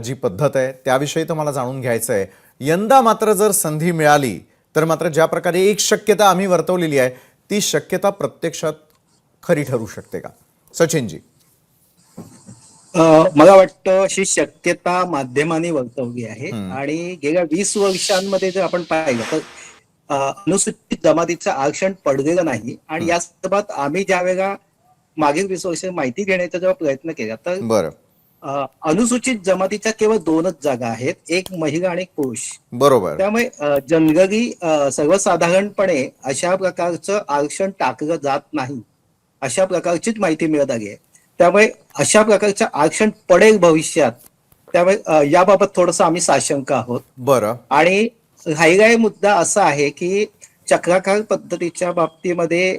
जी पद्धत आहे त्याविषयी तर मला जाणून घ्यायचं आहे. यंदा मात्र जर संधी मिळाली तर मात्र ज्या प्रकारे एक शक्यता आम्ही वर्तवलेली आहे ती शक्यता प्रत्यक्षात खरी ठरू शकते का? सचिनजी, मला वाटतं अशी शक्यता माध्यमांनी वर्तवली आहे. आणि गेल्या 20 वर्षांमध्ये जर आपण पाहिलं तर अनुसूचित जमातीचं आरक्षण पडलेलं नाही. आणि या संदर्भात आम्ही ज्या वेळेला मागील 20 वर्ष माहिती घेण्याचा जेव्हा प्रयत्न केला तर बरं, अनुसूचित जमातीच्या केवळ 2च जागा आहेत, एक महिला आणि एक पुरुष. बरोबर. त्यामुळे जनरली सर्वसाधारणपणे अशा प्रकारचं आरक्षण टाकलं जात नाही, अशा प्रकारचीच माहिती मिळत आली आहे. त्यामुळे अशा प्रकारचं आरक्षण पडेल भविष्यात, त्यामुळे याबाबत थोडंसं आम्ही साशंक आहोत. बरं. आणि राहिला मुद्दा असा आहे की चक्राकार पद्धतीच्या बाबतीमध्ये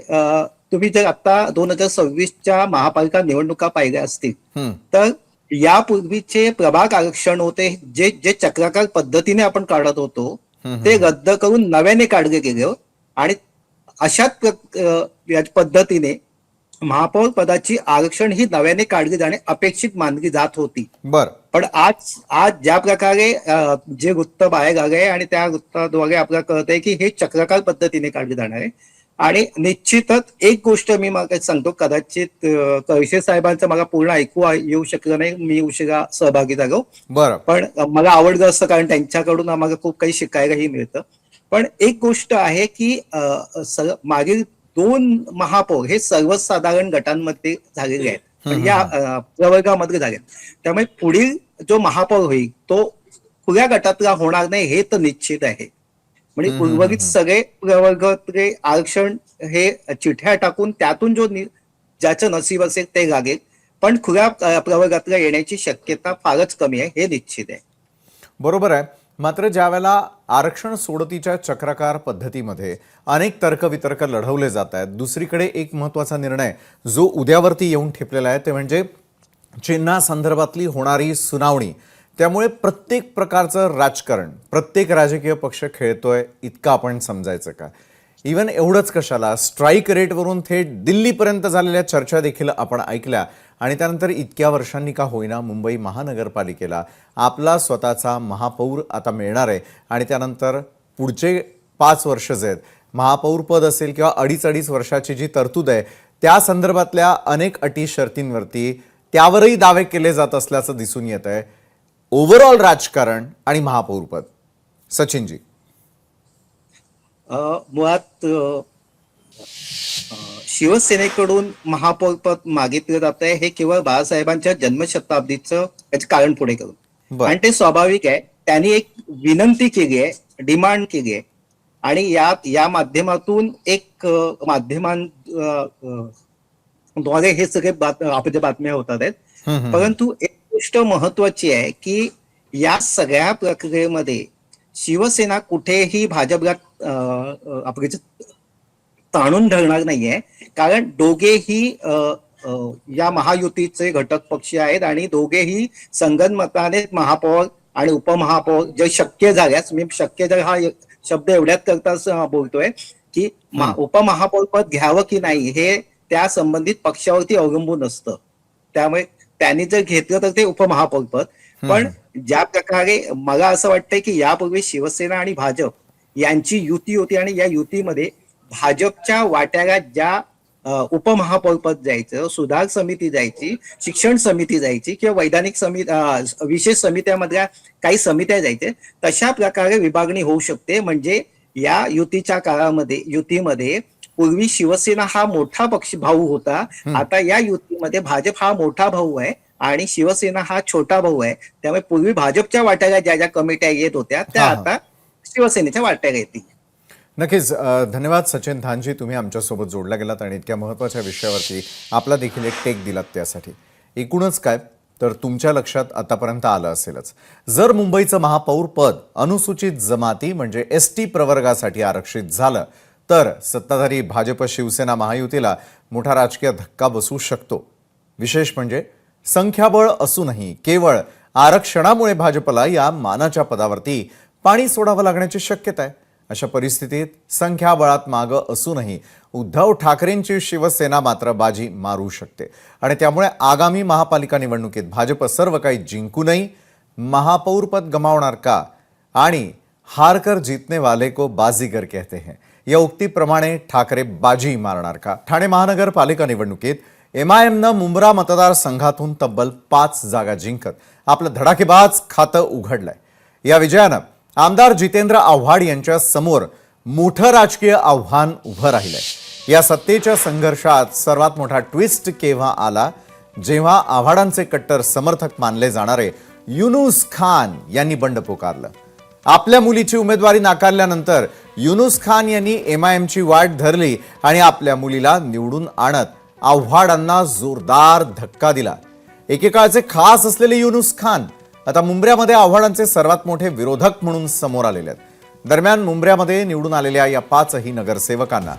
तुम्ही जर आता 2026च्या महापालिका निवडणुका पाहिल्या असतील तर यापूर्वीचे प्रभाग आरक्षण होते जे चक्राकार पद्धतीने आपण काढत होतो ते रद्द करून नव्याने काढले गेले. आणि अशाच पद्धतीने महापौर पदाची आरक्षण ही नव्याने काढली जाणे अपेक्षित मानली जात होती. बर पण आज ज्या प्रकारे जे वृत्त बाहेर आले आणि त्या वृत्ताद्वारे आपल्याला कळत आहे की हे चक्राकार पद्धतीने काढले जाणार आहे. आणि निश्चितच एक गोष्ट मी मला सांगतो, कदाचित कळसे साहेबांचं मला पूर्ण ऐकू येऊ शकलं नाही, मी उशिरा सहभागी झालो, बर पण मला आवडलं असतं कारण त्यांच्याकडून आम्हाला खूप काही शिकायलाही मिळतं. पण एक गोष्ट आहे की मागील 2 महापौर हे सर्वसाधारण गटांमध्ये झालेले आहेत, पण या प्रवर्गामध्ये झाले. त्यामुळे पुढील जो महापौर होईल तो खुल्या गटातला होणार नाही हे तर निश्चित आहे. म्हणजे उर्वरित सगळे प्रवर्गातले आरक्षण हे चिठ्ठ्या टाकून त्यातून ज्याचं नसीब असेल ते लागेल, पण खुल्या प्रवर्गातल्या येण्याची शक्यता फारच कमी आहे हे निश्चित आहे. बरोबर आहे. मात्र ज्यावेळेला आरक्षण सोडतीच्या चक्राकार पद्धतीमध्ये अनेक तर्कवितर्क लढवले जात आहेत, दुसरीकडे एक महत्त्वाचा निर्णय जो उद्यावरती येऊन ठेपलेला आहे ते म्हणजे चिन्हासंदर्भातली होणारी सुनावणी. त्यामुळे प्रत्येक प्रकारचं राजकारण प्रत्येक राजकीय पक्ष खेळतोय इतकं आपण समजायचं का? इवन एवढंच कशाला, स्ट्राईक रेटवरून थेट दिल्लीपर्यंत झालेल्या चर्चा देखील आपण ऐकल्या. आणि त्यानंतर इतक्या वर्षांनी का होईना मुंबई महानगरपालिकेला आपला स्वतःचा महापौर आता मिळणार आहे. आणि त्यानंतर पुढचे 5 वर्ष जे आहेत, महापौर पद असेल किंवा 2.5 वर्षाची जी तरतूद आहे त्या संदर्भातल्या अनेक अटी शर्तींवरती त्यावरही दावे केले जात असल्याचं दिसून येत आहे. ओव्हरऑल राजकारण आणि महापौर पद, सचिनजी. मुळात शिवसेनेकडून महापौर पद मागितलं जात आहे हे केवळ बाळासाहेबांच्या जन्मशताब्दीचं याचं कारण पुढे करून, बरं. आणि ते स्वाभाविक आहे. त्यांनी एक विनंती केली आहे, डिमांड केली आहे, आणि या माध्यमातून एक माध्यमांद्वारे हे सगळे आपल्या बातम्या होतात आहेत. परंतु एक गोष्ट महत्वाची आहे की या सगळ्या प्रक्रियेमध्ये शिवसेना कुठेही भाजपला आपले ताणून धरणार नाहीये, कारण दोघेही या महायुतीचे घटक पक्ष आहेत आणि दोघेही संगनमताने महापौर आणि उपमहापौर जे शक्य झाल्यास, मी शक्य झाला हा शब्द एवढ्यात करताच बोलतोय की उपमहापौर पद घ्यावं की नाही हे त्या संबंधित पक्षावरती अवलंबून असतं. त्यामुळे त्यांनी जर घेतलं तर ते उपमहापौर पद. पण ज्या प्रकारे मला असं वाटतंय की यापूर्वी शिवसेना आणि भाजप यांची युती होती आणि या युतीमध्ये भाजपच्या वाट्याला ज्या उपमहापौर पद जायचं, सुधार समिती जायची, शिक्षण समिती जायची किंवा वैधानिक समिती, विशेष समित्यामधल्या काही समित्या जायचे, तशा प्रकारे विभागणी होऊ शकते. म्हणजे या युतीच्या काळामध्ये युतीमध्ये पूर्वी शिवसेना हा मोठा पक्ष भाऊ होता, आता या युतीमध्ये भाजप हा मोठा भाऊ आहे आणि शिवसेना हा छोटा भाऊ आहे. त्यामुळे पूर्वी भाजपच्या वाट्याला ज्या ज्या कमिट्या येत होत्या त्या आता शिवसेनेच्या वाट्याला येतील. नक्कीच. धन्यवाद सचिन थानजी, तुम्ही आमच्यासोबत जोडला गेलात आणि इतक्या महत्त्वाच्या विषयावरती आपला देखील एक टेक दिलात त्यासाठी. एकूणच काय तर तुमच्या लक्षात आतापर्यंत आलं असेलच, जर मुंबईचं महापौर पद अनुसूचित जमाती म्हणजे ST प्रवर्गासाठी आरक्षित झालं तर सत्ताधारी भाजप शिवसेना महायुतीला मोठा राजकीय धक्का बसू शकतो. विशेष म्हणजे संख्याबळ असूनही केवळ आरक्षणामुळे भाजपला या मानाच्या पदावरती पाणी सोडावं लागण्याची शक्यता आहे. अशा परिस्थितीत संख्याबळात मागं असूनही उद्धव ठाकरेंची शिवसेना मात्र बाजी मारू शकते आणि त्यामुळे आगामी महापालिका निवडणुकीत भाजप सर्व काही जिंकूनही महापौर पद गमावणार का? आणि हारकर जीतने वाले को बाजीगर कहते हैं या उक्तीप्रमाणे ठाकरे बाजी मारणार का? ठाणे महानगरपालिका निवडणुकीत MIMनं मुंब्रा मतदारसंघातून तब्बल 5 जागा जिंकत आपलं धडाकेबाज खातं उघडलंय. या विजयानं आमदार जितेंद्र आव्हाड यांच्या समोर मोठं राजकीय आव्हान उभं राहिलंय. या सत्तेच्या संघर्षात सर्वात मोठा ट्विस्ट केव्हा आला, जेव्हा आव्हाडांचे कट्टर समर्थक मानले जाणारे युनुस खान यांनी बंड पुकारलं. आपल्या मुलीची उमेदवारी नाकारल्यानंतर युनुस खान यांनी MIMची वाट धरली आणि आपल्या मुलीला निवडून आणत आव्हाडांना जोरदार धक्का दिला. एकेकाळचे खास असलेले युनुस खान आता मुंब्र्यामध्ये आव्हाडांचे सर्वात मोठे विरोधक म्हणून समोर आलेले आहेत. दरम्यान मुंब्र्यामध्ये निवडून आलेल्या या 5ही नगरसेवकांना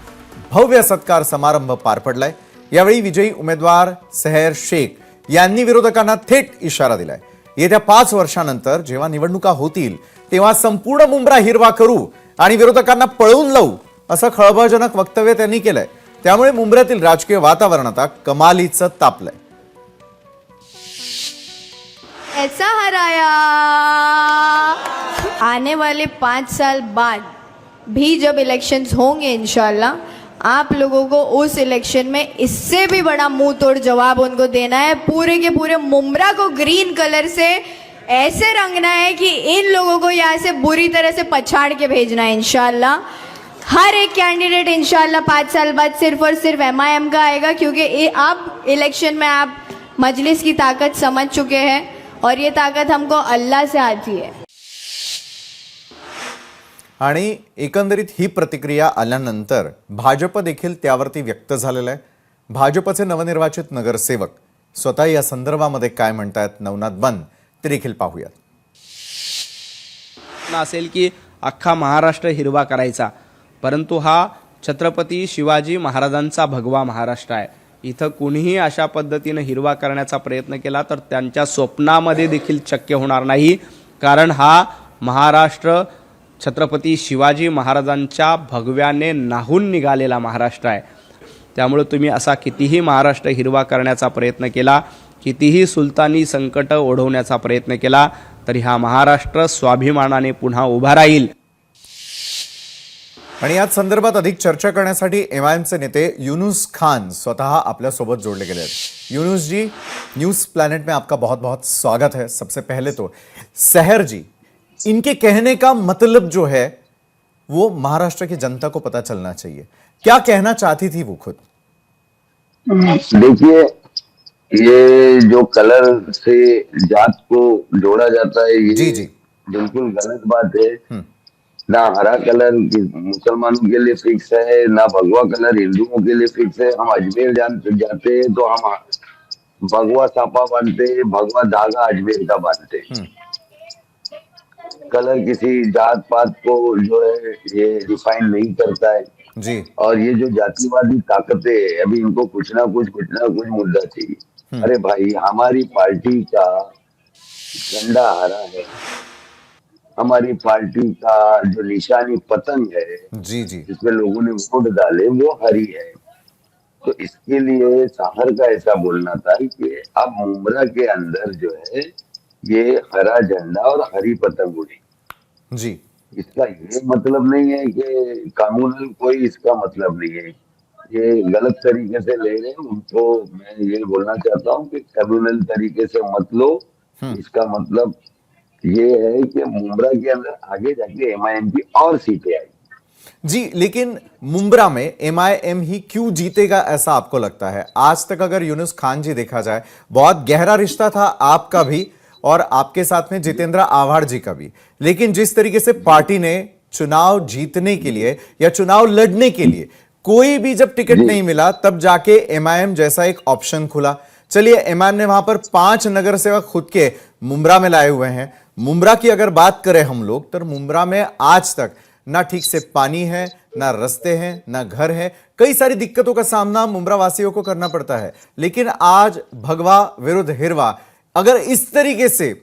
भव्य सत्कार समारंभ पार पडलाय. यावेळी विजयी उमेदवार सेहर शेख यांनी विरोधकांना थेट इशारा दिलाय. येत्या 5 वर्षांनंतर जेव्हा निवडणुका होतील तेव्हा संपूर्ण मुंब्रा हिरवा करू आणि विरोधकांना पळवून लावू असं खळबळजनक वक्तव्य त्यांनी केलंय. त्यामुळे मुंब्र्यातील राजकीय वातावरण आता कमालीचं तापलंय. ऐसा हराया आने वाले 5 साल बाद भी जब इलेक्शंस होंगे इंशाल्लाह, आप लोगों को उस इलेक्शन में इससे भी बड़ा मुंह तोड़ जवाब उनको देना है. पूरे के पूरे मुंब्रा को ग्रीन कलर से ऐसे रंगना है कि इन लोगों को यहाँ से बुरी तरह से पछाड़ के भेजना है इंशाल्लाह. हर एक कैंडिडेट इंशाल्लाह 5 साल बाद सिर्फ और सिर्फ MIM का आएगा, क्योंकि अब इलेक्शन में आप मजलिस की ताकत समझ चुके हैं और ये ताकत हमको अल्लाह से आती है. आणि एकंदरीत ही प्रतिक्रिया आल्यानंतर भाजप देखील त्यावरती व्यक्त झालेला आहे. भाजपचे नवनिर्वाचित नगरसेवक स्वतः या संदर्भामध्ये काय म्हणतायत नवनाथ बन ते देखील पाहूयात. असेल की अख्खा महाराष्ट्र हिरवा करायचा, परंतु हा छत्रपती शिवाजी महाराजांचा भगवा महाराष्ट्र आहे. इथं कुणीही अशा पद्धतीनं हिरवा करण्याचा प्रयत्न केला तर त्यांच्या स्वप्नामध्ये देखील शक्य होणार नाही, कारण हा महाराष्ट्र छत्रपती शिवाजी महाराजांच्या भगव्याने नाहून निघालेला महाराष्ट्र आहे. त्यामुळे तुम्ही असा कितीही महाराष्ट्र हिरवा करण्याचा प्रयत्न केला, कितीही सुलतानी संकट ओढवण्याचा प्रयत्न केला, तरी हा महाराष्ट्र स्वाभिमानाने पुन्हा उभा राहील. आणि याच संदर्भात अधिक चर्चा करण्यासाठी MIMचे नेते यूनुस खान स्वतः आपल्या सोबत जोड़े गए हैं. यूनुस जी, न्यूज़ प्लैनेट में आपका बहुत बहुत स्वागत है. सबसे पहले तो सहर जी, इनके कहने का मतलब जो है वो महाराष्ट्र की जनता को पता चलना चाहिए. क्या कहना चाहती थी वो खुद? देखिए, ये जो कलर से जात को जोड़ा जाता है, ये जी जी बिल्कुल गलत बात है. ना हरा कलर मुसलमानों के लिए फिक्स है, ना भगवा कलर हिंदुओं के लिए फिक्स है. हम अजमेर जाते हैं तो हम भगवा सापा बांधते हैं, भगवा धागा अजमेर का बांधते हैं. कलर किसी जात पात को जो है ये डिफाइन नहीं करता है. जी. और ये जो जातिवादी ताकतें हैं, अभी इनको कुछ ना कुछ मुद्दा चाहिए. अरे भाई, हमारी पार्टी का झंडा हरा है, हमारी पार्टी का जो निशानी पतंग है, जी जी जिसमें लोगों ने वोट डाले, वो हरी है. तो इसके लिए साहर का ऐसा बोलना था कि अब मुंब्रा के अंदर जो है ये हरा झंडा और हरी पतंग उड़ी. जी. इसका ये मतलब नहीं है कि कानूनल कोई इसका मतलब नहीं है. ये गलत तरीके से ले रहे हैं. उनको मैं ये बोलना चाहता हूँ कि कानूनल तरीके से मत लो. इसका मतलब ये है कि मुंब्रा के अंदर आगे जाके MIM की और सीटें आई. जी, लेकिन मुंब्रा में MIM ही क्यों जीतेगा ऐसा आपको लगता है? आज तक अगर यूनुस खान जी देखा जाए, बहुत गहरा रिश्ता था आपका भी और आपके साथ में जितेंद्र आव्हाड जी का भी, लेकिन जिस तरीके से पार्टी ने चुनाव जीतने के लिए या चुनाव लड़ने के लिए कोई भी जब टिकट नहीं मिला, तब जाके MIM जैसा एक ऑप्शन खुला. चलिए, MIM ने वहां पर 5 नगर सेवक खुद के मुंब्रा में लाए हुए हैं. मुंब्रा की अगर बात करें हम लोग, तो मुंब्रा में आज तक ना ठीक से पानी है, ना रास्ते हैं, ना घर है. कई सारी दिक्कतों का सामना मुंब्रा वासियों को करना पड़ता है. लेकिन आज भगवा विरुद्ध हिरवा, अगर इस तरीके से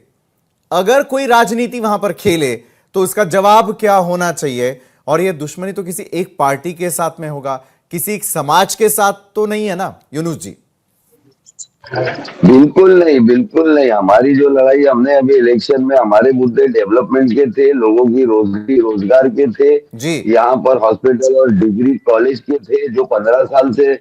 अगर कोई राजनीति वहां पर खेले तो उसका जवाब क्या होना चाहिए? और यह दुश्मनी तो किसी एक पार्टी के साथ में होगा, किसी एक समाज के साथ तो नहीं है ना यूनुस जी? बिल्कुल नहीं, बिल्कुल नहीं. हमारी जो लड़ाई हमने अभी इलेक्शन में, हमारे मुद्दे डेवलपमेंट के थे, लोगों की रोजगार के थे. जी. यहाँ पर हॉस्पिटल और डिग्री कॉलेज के थे. जो 15 साल से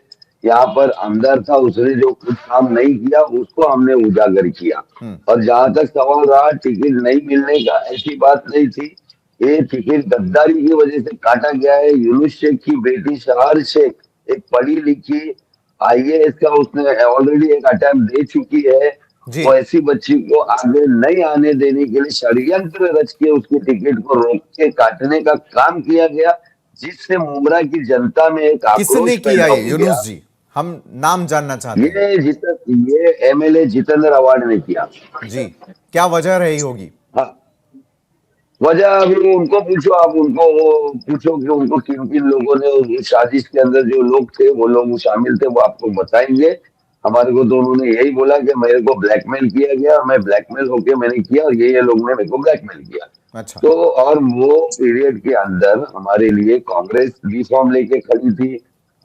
यहाँ पर अंदर था, उसने जो कुछ काम नहीं किया उसको हमने उजागर किया. और जहां तक सवाल रहा टिकट नहीं मिलने का, ऐसी बात नहीं थी. ये टिकट गद्दारी की वजह से काटा गया है. यूनुस शेख की बेटी शहार शेख एक पढ़ी लिखी IAS का उसने ऑलरेडी एक अटेम्प्ट दे चुकी है. जी. वो ऐसी बच्ची को आगे नहीं आने देने के लिए षड्यंत्र रच के उसकी टिकट को रोक के काटने का काम किया गया, जिससे मुंब्रा की जनता में एक किसने आक्रोश किया पैदा हो ये गया. यूनुस जी? हम नाम जानना चाहते हैं. ये MLA जितेंद्र आव्हाड ने किया. जी, क्या वजह रही होगी? हाँ, वजह अभी उनको पूछो, आप उनको वो पूछो कि उनको किन किन लोगों ने उस साजिश के अंदर जो लोग थे, वो लोग शामिल थे, वो आपको बताएंगे. हमारे को तो उन्होंने यही बोला कि मेरे को ब्लैकमेल किया गया, मैं ब्लैकमेल होके मैंने किया और ये लोग ने मेरे को ब्लैकमेल किया. अच्छा. तो और वो पीरियड के अंदर हमारे लिए कांग्रेस बी फॉर्म लेके खड़ी थी,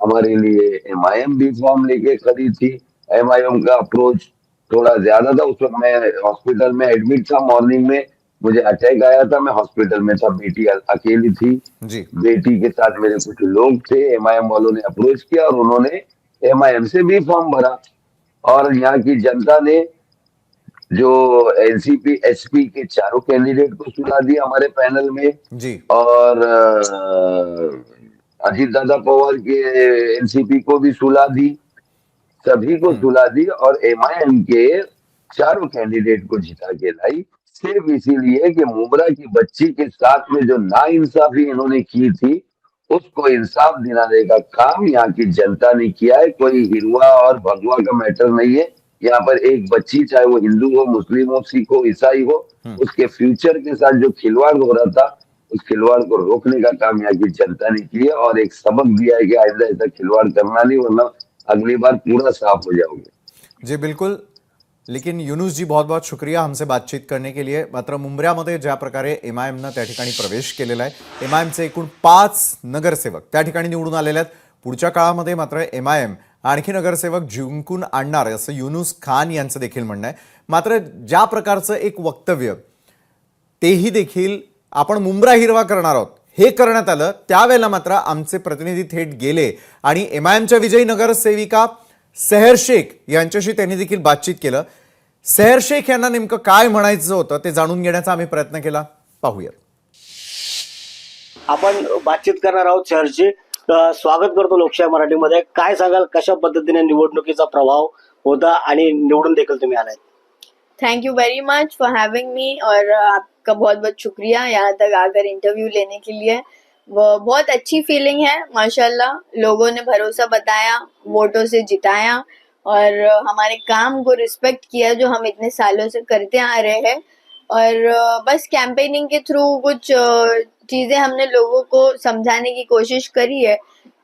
हमारे लिए एमआईएम भी फॉर्म लेके खड़ी थी। एमआईएम का अप्रोच थोड़ा ज्यादा था। उस वक्त मैं हॉस्पिटल में एडमिट था, मॉर्निंग में मुझे अटैक आया था, मैं हॉस्पिटल में था, बेटी अकेली थी। जी बेटी के साथ मेरे कुछ लोग थे। एमआईएम वालों ने अप्रोच किया और उन्होंने एमआईएम से भी फॉर्म भरा और यहाँ की जनता ने जो एनसीपी एसपी के चारों कैंडिडेट को सुना दिया हमारे पैनल में। जी और अजीत दादा पवार के एनसीपी को भी सुला दी, सभी को सुला दी और एमआईएम के चारों कैंडिडेट को जिता के लाई, सिर्फ इसीलिए कि मुमरा की बच्ची के साथ में जो नाइंसाफी इन्होंने की थी उसको इंसाफ दिलाने का काम यहाँ की जनता ने किया है। कोई हिरुआ और भगवा का मैटर नहीं है। यहाँ पर एक बच्ची, चाहे वो हिंदू हो, मुस्लिम हो, सिख हो, ईसाई हो, उसके फ्यूचर के साथ जो खिलवाड़ हो रहा था उस खिलवाड़ को रोकने का काम यहाँ की जनता ने किया और एक सबक दिया है कि आइंदा ऐसा खिलवाड़ करना नहीं, वरना अगली बार पूरा साफ हो जाओगे। जी बिलकुल. लेकिन युनुस जी बहुत बहुत शुक्रिया हमसे बातचीत करने के लिए. मात्र मुंब्र्यामध्ये ज्या प्रकारे एमआयएमनं त्या ठिकाणी प्रवेश केलेला आहे, एमआयएमचे एकूण 5 नगरसेवक त्या ठिकाणी निवडून आलेले आहेत. पुढच्या काळामध्ये मात्र एमआयएम आणखी नगरसेवक जिंकून आणणार असं युनुस खान यांचं देखील म्हणणं आहे. मात्र ज्या प्रकारचं एक वक्तव्य तेही देखील आपण मुंब्रा हिरवा करणार आहोत हे करण्यात आलं, त्यावेळेला मात्र आमचे प्रतिनिधी थेट गेले आणि एमआयएमच्या विजयी नगरसेविका सेहर शेख यांच्याशी त्यांनी देखील बातचीत केलं. सेहर शेख यांना नेमकं काय म्हणायचं होतं ते जाणून घेण्याचा आम्ही प्रयत्न केला. पाहूया. आपण बातचीत करणार आहोत शहरची. स्वागत करतो लोकशाही मराठीमध्ये. काय सांगाल, कशा पद्धतीने निवडणुकीचा प्रभाव होता आणि निवडून देखील तुम्ही आलाय? Thank you very much for having me और आपका बहुत बहुत शुक्रिया यहाँ तक आकर इंटरव्यू लेने के लिए. वो बहुत अच्छी फीलिंग है माशाल्लाह. लोगों ने भरोसा बताया, वोटों से जिताया और हमारे काम को रिस्पेक्ट किया जो हम इतने सालों से करते आ रहे हैं. और बस कैंपेनिंग के थ्रू कुछ चीजें हमने लोगों को समझाने की कोशिश करी है.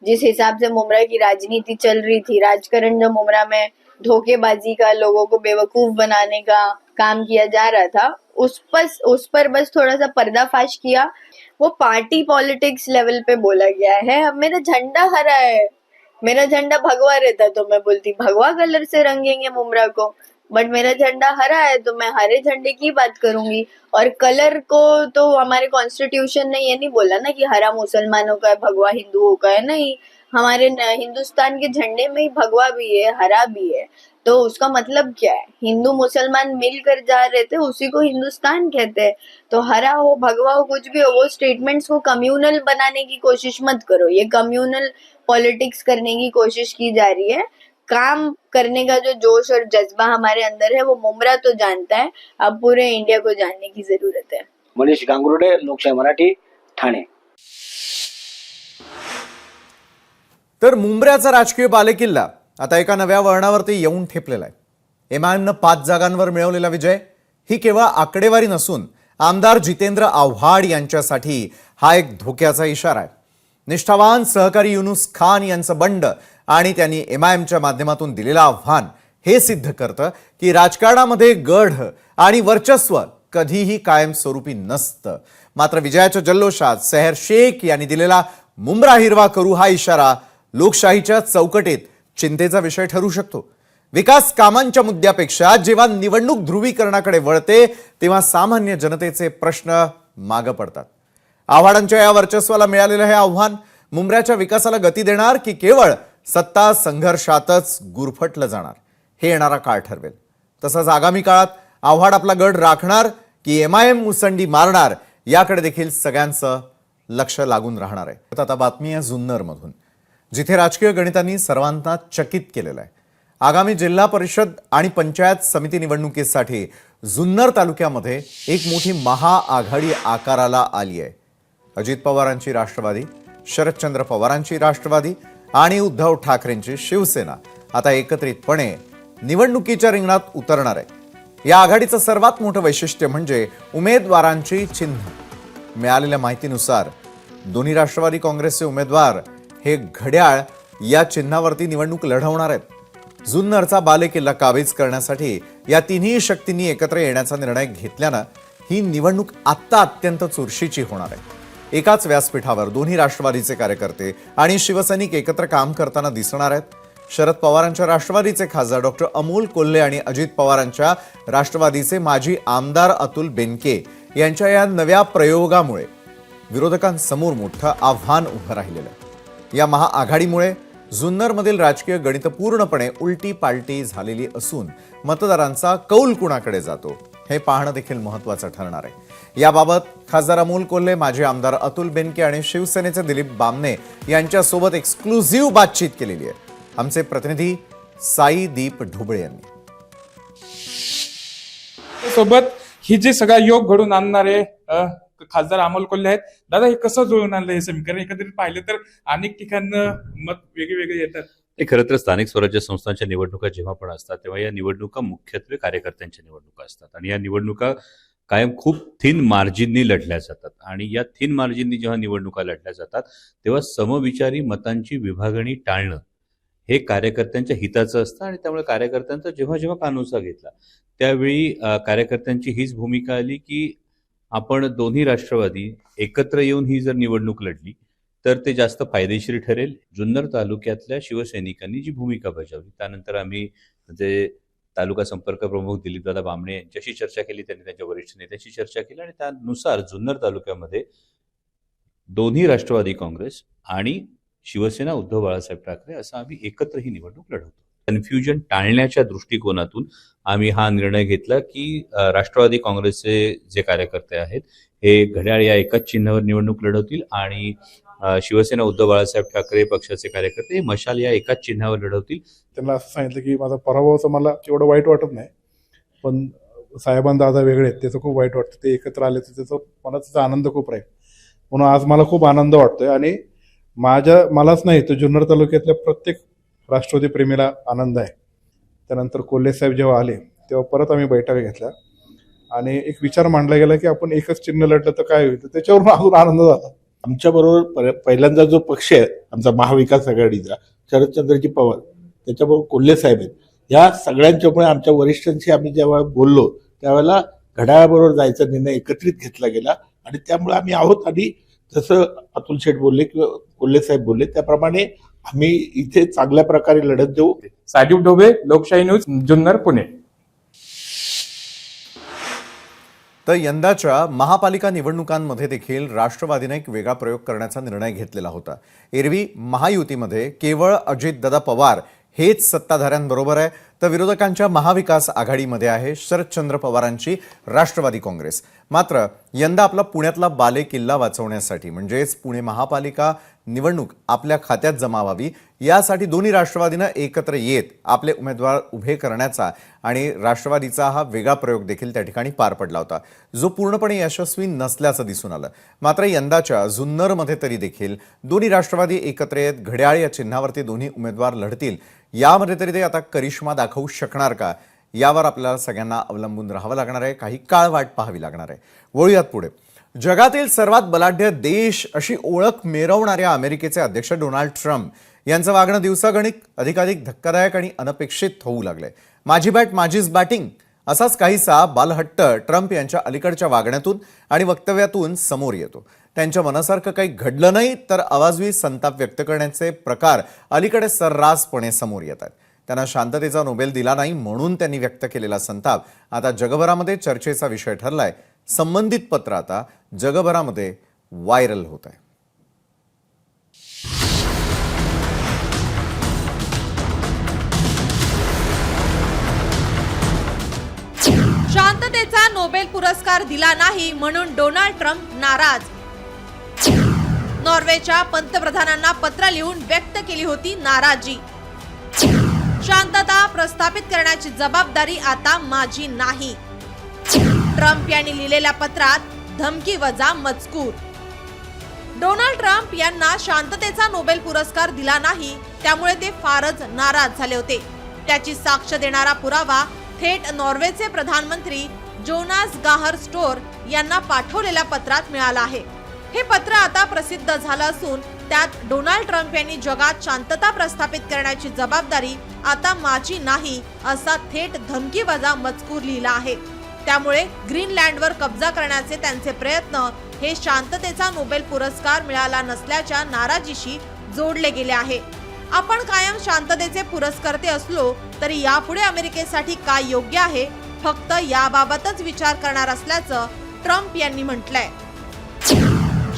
जिस हिसाब से मुमरा की राजनीति चल रही थी, राजकारण जो मुमरा में धोखेबाजी का, लोगों को बेवकूफ बनाने का काम किया जा रहा था, उस पर बस थोड़ा सा पर्दाफाश किया. वो पार्टी पॉलिटिक्स लेवल पे बोला गया है. अब मेरा झंडा हरा है, मेरा झंडा भगवा रहता तो मैं बोलती भगवा कलर से रंगेंगे मुमरा को, बट मेरा झंडा हरा है तो मैं हरे झंडे की बात करूंगी. और कलर को तो हमारे कॉन्स्टिट्यूशन ने ये नहीं बोला ना कि हरा मुसलमानों का है, भगवा हिंदुओं का है. नहीं, हमारे हिंदुस्तान के झंडे में ही भगवा भी है, हरा भी है. तो उसका मतलब क्या है? हिंदू मुसलमान मिलकर जा रहे थे, उसी को हिंदुस्तान कहते हैं. तो हरा हो, भगवा हो, कुछ भी हो, वो स्टेटमेंट्स को कम्युनल बनाने की कोशिश मत करो. ये कम्युनल पॉलिटिक्स करने की कोशिश की जा रही है. काम करने का जो जोश और जज्बा हमारे अंदर है वो मुमरा तो जानता है, अब पूरे इंडिया को जानने की जरूरत है. मनीष गांगुर्डे, लोकशाही मराठी, ठाणे. तर मुंब्र्याचा राजकीय बालेकिल्ला आता एका नव्या वळणावरती येऊन ठेपलेला आहे. एमआयएमनं 5 जागांवर मिळवलेला विजय ही केवळ आकडेवारी नसून आमदार जितेंद्र आव्हाड यांच्यासाठी हा एक धोक्याचा इशारा आहे. निष्ठावान सहकारी युनुस खान यांचं बंड आणि त्यांनी एमआयएमच्या माध्यमातून दिलेलं आव्हान हे सिद्ध करतं की राजकारणामध्ये गढ आणि वर्चस्व कधीही कायमस्वरूपी नसतं. मात्र विजयाच्या जल्लोषात सेहर शेख यांनी दिलेला मुंब्रा हिरवा करू हा इशारा लोकशाहीच्या चौकटीत चिंतेचा विषय ठरू शकतो. विकास कामांच्या मुद्द्यापेक्षा जेव्हा निवडणूक ध्रुवीकरणाकडे वळते तेव्हा सामान्य जनतेचे प्रश्न मागे पडतात. आव्हाडांच्या या वर्चस्वाला मिळालेलं हे आव्हान मुंब्र्याच्या विकासाला गती देणार की केवळ सत्ता संघर्षातच गुरफटलं जाणार हे येणारा काळ ठरवेल. तसंच आगामी काळात आव्हाड आपला गड राखणार की एमआयएम मुसंडी मारणार याकडे देखील सगळ्यांचं लक्ष लागून राहणार आहे. आता बातमी आहे जुन्नरमधून, जिथे राजकीय गणितांनी सर्वांना चकित केलेलं आहे. आगामी जिल्हा परिषद आणि पंचायत समिती निवडणुकीसाठी जुन्नर तालुक्यामध्ये एक मोठी महाआघाडी आकाराला आली आहे. अजित पवारांची राष्ट्रवादी, शरदचंद्र पवारांची राष्ट्रवादी आणि उद्धव ठाकरेंची शिवसेना आता एकत्रितपणे निवडणुकीच्या रिंगणात उतरणार आहे. या आघाडीचं सर्वात मोठं वैशिष्ट्य म्हणजे उमेदवारांची चिन्ह. मिळालेल्या माहितीनुसार दोन्ही राष्ट्रवादी काँग्रेसचे उमेदवार हे घड्याळ या चिन्हावरती निवडणूक लढवणार आहेत. जुन्नरचा बालेकिल्ला काबीज करण्यासाठी या तिन्ही शक्तींनी एकत्र येण्याचा निर्णय घेतल्यानं ही निवडणूक आत्ता अत्यंत चुरशीची होणार आहे. एकाच व्यासपीठावर दोन्ही राष्ट्रवादीचे कार्यकर्ते आणि शिवसैनिक एकत्र काम करताना दिसणार आहेत. शरद पवारांच्या राष्ट्रवादीचे खासदार डॉक्टर अमोल कोल्हे आणि अजित पवारांच्या राष्ट्रवादीचे माजी आमदार अतुल बेनके यांच्या या नव्या प्रयोगामुळे विरोधकांसमोर मोठं आव्हान उभं राहिलेलं आहे. या महाआघाडीमुळे जुन्नरमधील राजकीय गणित पूर्णपणे उलटी पालटी झालेली असून मतदारांचा कौल कुणाकडे जातो हे पाहणं देखील महत्त्वाचं ठरणार आहे. याबाबत खासदार अमोल कोल्हे, माजी आमदार अतुल बेनके आणि शिवसेनेचे दिलीप बामणे यांच्यासोबत एक्सक्लुझिव्ह बातचीत केलेली आहे. आमचे प्रतिनिधी साई दीप ढोबळे यांनी. सोबत ही जे सगळा योग घडून आणणारे खासदार अमोल कोल्हे आहेत. दादा, हे कसं जुळून आणलं हे समीकरण? एकत्रित पाहिलं तर अनेक ठिकाणी मत वेगळे येतात. हे खरं तर स्थानिक स्वराज्य संस्थांच्या निवडणुका जेव्हा पण असतात तेव्हा या निवडणुका मुख्यत्वे कार्यकर्त्यांच्या निवडणुका असतात आणि या निवडणुका कायम खूप थिन मार्जिननी लढल्या जातात. आणि या थिन मार्जिननी जेव्हा निवडणुका लढल्या जातात तेव्हा समविचारी मतांची विभागणी टाळणं हे कार्यकर्त्यांच्या हिताचं असतं. आणि त्यामुळे कार्यकर्त्यांचा जेव्हा जेव्हा कानोसा घेतला त्यावेळी कार्यकर्त्यांची हीच भूमिका आली की आपण दोन्ही राष्ट्रवादी एकत्र येऊन ही जर निवडणूक लढली तर ते जास्त फायदेशीर ठरेल. जुन्नर तालुक्यातल्या शिवसैनिकांनी जी भूमिका बजावली त्यानंतर आम्ही जे तालुका संपर्क प्रमुख दिलीपदादा बामणे यांच्याशी चर्चा केली, त्यांनी त्यांच्या वरिष्ठ नेत्यांशी चर्चा केली आणि त्यानुसार जुन्नर तालुक्यामध्ये दोन्ही राष्ट्रवादी काँग्रेस आणि शिवसेना उद्धव बाळासाहेब ठाकरे असं आम्ही एकत्र ही निवडणूक लढवतो. कन्फ्युजन टाळण्याच्या दृष्टिकोनातून आम्ही हा निर्णय घेतला की राष्ट्रवादी काँग्रेसचे जे कार्यकर्ते आहेत हे घड्याळ या एकाच चिन्हावर निवडणूक लढवतील आणि शिवसेना उद्धव बाळासाहेब ठाकरे पक्षाचे कार्यकर्ते मशाल या एकाच चिन्हावर लढवतील. त्यांना असं सांगितलं की माझा पराभवाचं मला एवढं वाईट वाटत नाही, पण साहेबांना दादा वेगळे आहेत त्याचं खूप वाईट वाटतं. ते एकत्र आले तर त्याचा मला त्याचा आनंद खूप राहील. म्हणून आज मला खूप आनंद वाटतोय आणि मलाच नाही तर जुन्नर तालुक्यातल्या प्रत्येक राष्ट्रवादी प्रेमीला आनंद आहे. त्यानंतर कोल्हे साहेब जेव्हा आले तेव्हा परत आम्ही बैठका घेतल्या आणि एक विचार मांडला गेला की आपण एकच चिन्ह लढलं तर काय होईल, त्याच्यावरून अजून आनंद झाला. आमच्याबरोबर पहिल्यांदा जो पक्ष आहे आमचा महाविकास आघाडीचा, शरदचंद्रजी पवार, त्याच्याबरोबर कोल्हे साहेब आहेत. या सगळ्यांच्यामुळे आमच्या वरिष्ठांशी आम्ही जेव्हा बोललो त्यावेळेला घड्याळाबरोबर जायचा निर्णय एकत्रित घेतला गेला आणि त्यामुळे आम्ही आहोत. आणि जसं अतुल शेठ बोलले किंवा कोल्हे साहेब बोलले त्याप्रमाणे आम्ही इथे चांगल्या प्रकारे लढत देऊ. साजीव ढोबे, लोकशाही न्यूज, जुन्नर, पुणे. तर यंदाच्या महापालिका निवडणुकांमध्ये देखील राष्ट्रवादीने एक वेगळा प्रयोग करण्याचा निर्णय घेतलेला होता. एरवी महायुतीमध्ये केवळ अजितदादा पवार हेच सत्ताधाऱ्यांबरोबर आहे, तर विरोधकांच्या महाविकास आघाडीमध्ये आहे शरदचंद्र पवारांची राष्ट्रवादी काँग्रेस. मात्र यंदा आपला पुण्यातला बालेकिल्ला वाचवण्यासाठी म्हणजेच पुणे महापालिका निवडणूक आपल्या खात्यात जमा व्हावी यासाठी दोन्ही राष्ट्रवादीनं एकत्र येत आपले उमेदवार उभे करण्याचा आणि राष्ट्रवादीचा हा वेगळा प्रयोग देखील त्या ठिकाणी पार पडला होता, जो पूर्णपणे यशस्वी नसल्याचं दिसून आलं. मात्र यंदाच्या जुन्नरमध्ये तरी देखील दोन्ही राष्ट्रवादी एकत्र येत घड्याळ या चिन्हावरती दोन्ही उमेदवार लढतील. यामध्ये तरी ते आता करिश्मा दाखवू शकणार का यावर आपल्याला सगळ्यांना अवलंबून राहावं लागणार आहे. काही काळ वाट पाहावी लागणार आहे. वळूयात पुढे. जगातील सर्वात बलाढ्य देश अशी ओळख मिरवणाऱ्या अमेरिकेचे अध्यक्ष डोनाल्ड ट्रम्प यांचं वागणं दिवसागणिक अधिकाधिक धक्कादायक आणि अनपेक्षित होऊ लागलंय. माझी बॅट माझीच बॅटिंग असाच काहीसा बालहट्ट ट्रम्प यांच्या अलीकडच्या वागण्यातून आणि वक्तव्यातून समोर येतो. त्यांच्या मनासारखं काही घडलं नाही तर आवाजवी संताप व्यक्त करण्याचे प्रकार अलीकडे सर्रासपणे समोर येत आहेत. त्यांना शांततेचा नोबेल दिला नाही म्हणून त्यांनी व्यक्त केलेला संताप आता जगभरामध्ये चर्चेचा विषय ठरलाय. संबंधित पत्र आता जगभरामध्ये व्हायरल होत आहे. शांततेचा नोबेल पुरस्कार दिला नाही म्हणून डोनाल्ड ट्रम्प नाराज. नॉर्वेच्या पंतप्रधानांना पत्र लिहून व्यक्त केली होती नाराजी. शांतता प्रस्थापित करण्याची जबाबदारी आता माझी नाही. ट्रम्प यांनी लिहिलेल्या पत्रात धमकी वजा मजकूर. डोनाल्ड ट्रम्प यांना शांततेचा नोबेल पुरस्कार दिला नाही त्यामुळे ते फारच नाराज झाले होते. त्याची साक्ष देणारा पुरावा थेट नॉर्वेचे प्रधानमंत्री जोनास गाहर स्टोर यांना पाठवलेल्या पत्रात मिळाला आहे. हे पत्र आता प्रसिद्ध झालं असून त्यात डोनाल्ड ट्रम्प यांनी जगात शांतता प्रस्थापित करण्याची जबाबदारी आता माझी नाही असा थेट धमकीवजा मजकूर लिहिला आहे. त्यामुळे ग्रीनलँडवर कब्जा करण्याचे त्यांचे प्रयत्न हे शांततेचा नोबेल पुरस्कार मिळाला नसल्याच्या नाराजीशी जोडले गेले आहे. आपण कायम शांततेचे पुरस्कर्ते असलो तरी यापुढे अमेरिकेसाठी काय योग्य आहे फक्त याबाबतच विचार करणार असल्याचं ट्रम्प यांनी म्हटलंय.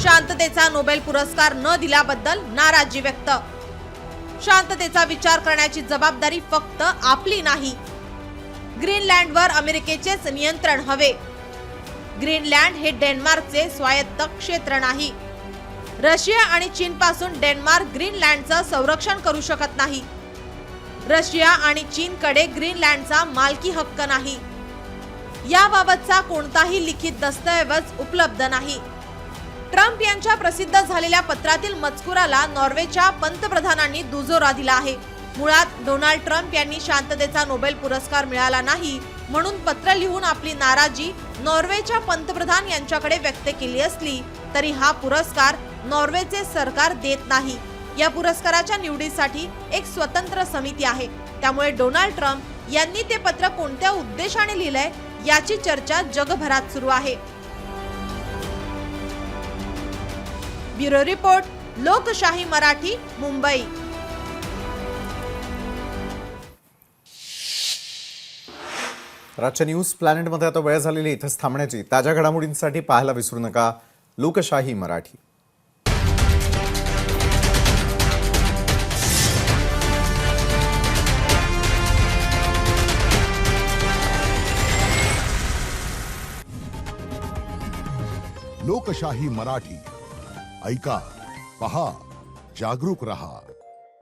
शांततेचा नोबेल पुरस्कार न दिल्याबद्दल नाराजी व्यक्त. शांततेचा विचार करण्याची जबाबदारी फक्त आपली नाही. ग्रीनलँडवर अमेरिकेचेच नियंत्रण हवे. ग्रीनलँड हे डेन्मार्कचे स्वायत्त क्षेत्र नाही. रशिया आणि चीन पासून डेन्मार्क ग्रीनलँडचं संरक्षण करू शकत नाही. रशिया आणि चीनकडे ग्रीनलँडचा मालकी हक्क नाही. याबाबतचा कोणताही लिखित दस्तऐवज उपलब्ध नाही. ट्रम्प यांच्या प्रसिद्ध झालेल्या पत्रातील मजकुराला नॉर्वेच्या पंतप्रधानांनी दुजोरा दिला आहे. मुळात डोनाल्ड ट्रम्प यांनी शांततेचा नोबेल पुरस्कार मिळाला नाही म्हणून पत्र लिहून आपली नाराजी नॉर्वेच्या पंतप्रधान यांच्याकडे व्यक्त केली असली तरी हा पुरस्कार नॉर्वेचे सरकार देत नाही. या पुरस्काराच्या निवडीसाठी एक स्वतंत्र समिती आहे. त्यामुळे डोनाल्ड ट्रम्प यांनी ते पत्र कोणत्या उद्देशाने लिहिलंय याची चर्चा जगभरात सुरू आहे. ब्युरो रिपोर्ट, लोकशाही मराठी, मुंबई. राजच्या न्यूज प्लॅनेटमध्ये आता वेळ झालेली इथंच थांबण्याची. ताज्या घडामोडींसाठी पाहायला विसरू नका लोकशाही मराठी. लोकशाही मराठी ऐका, पहा, जागरूक रहा.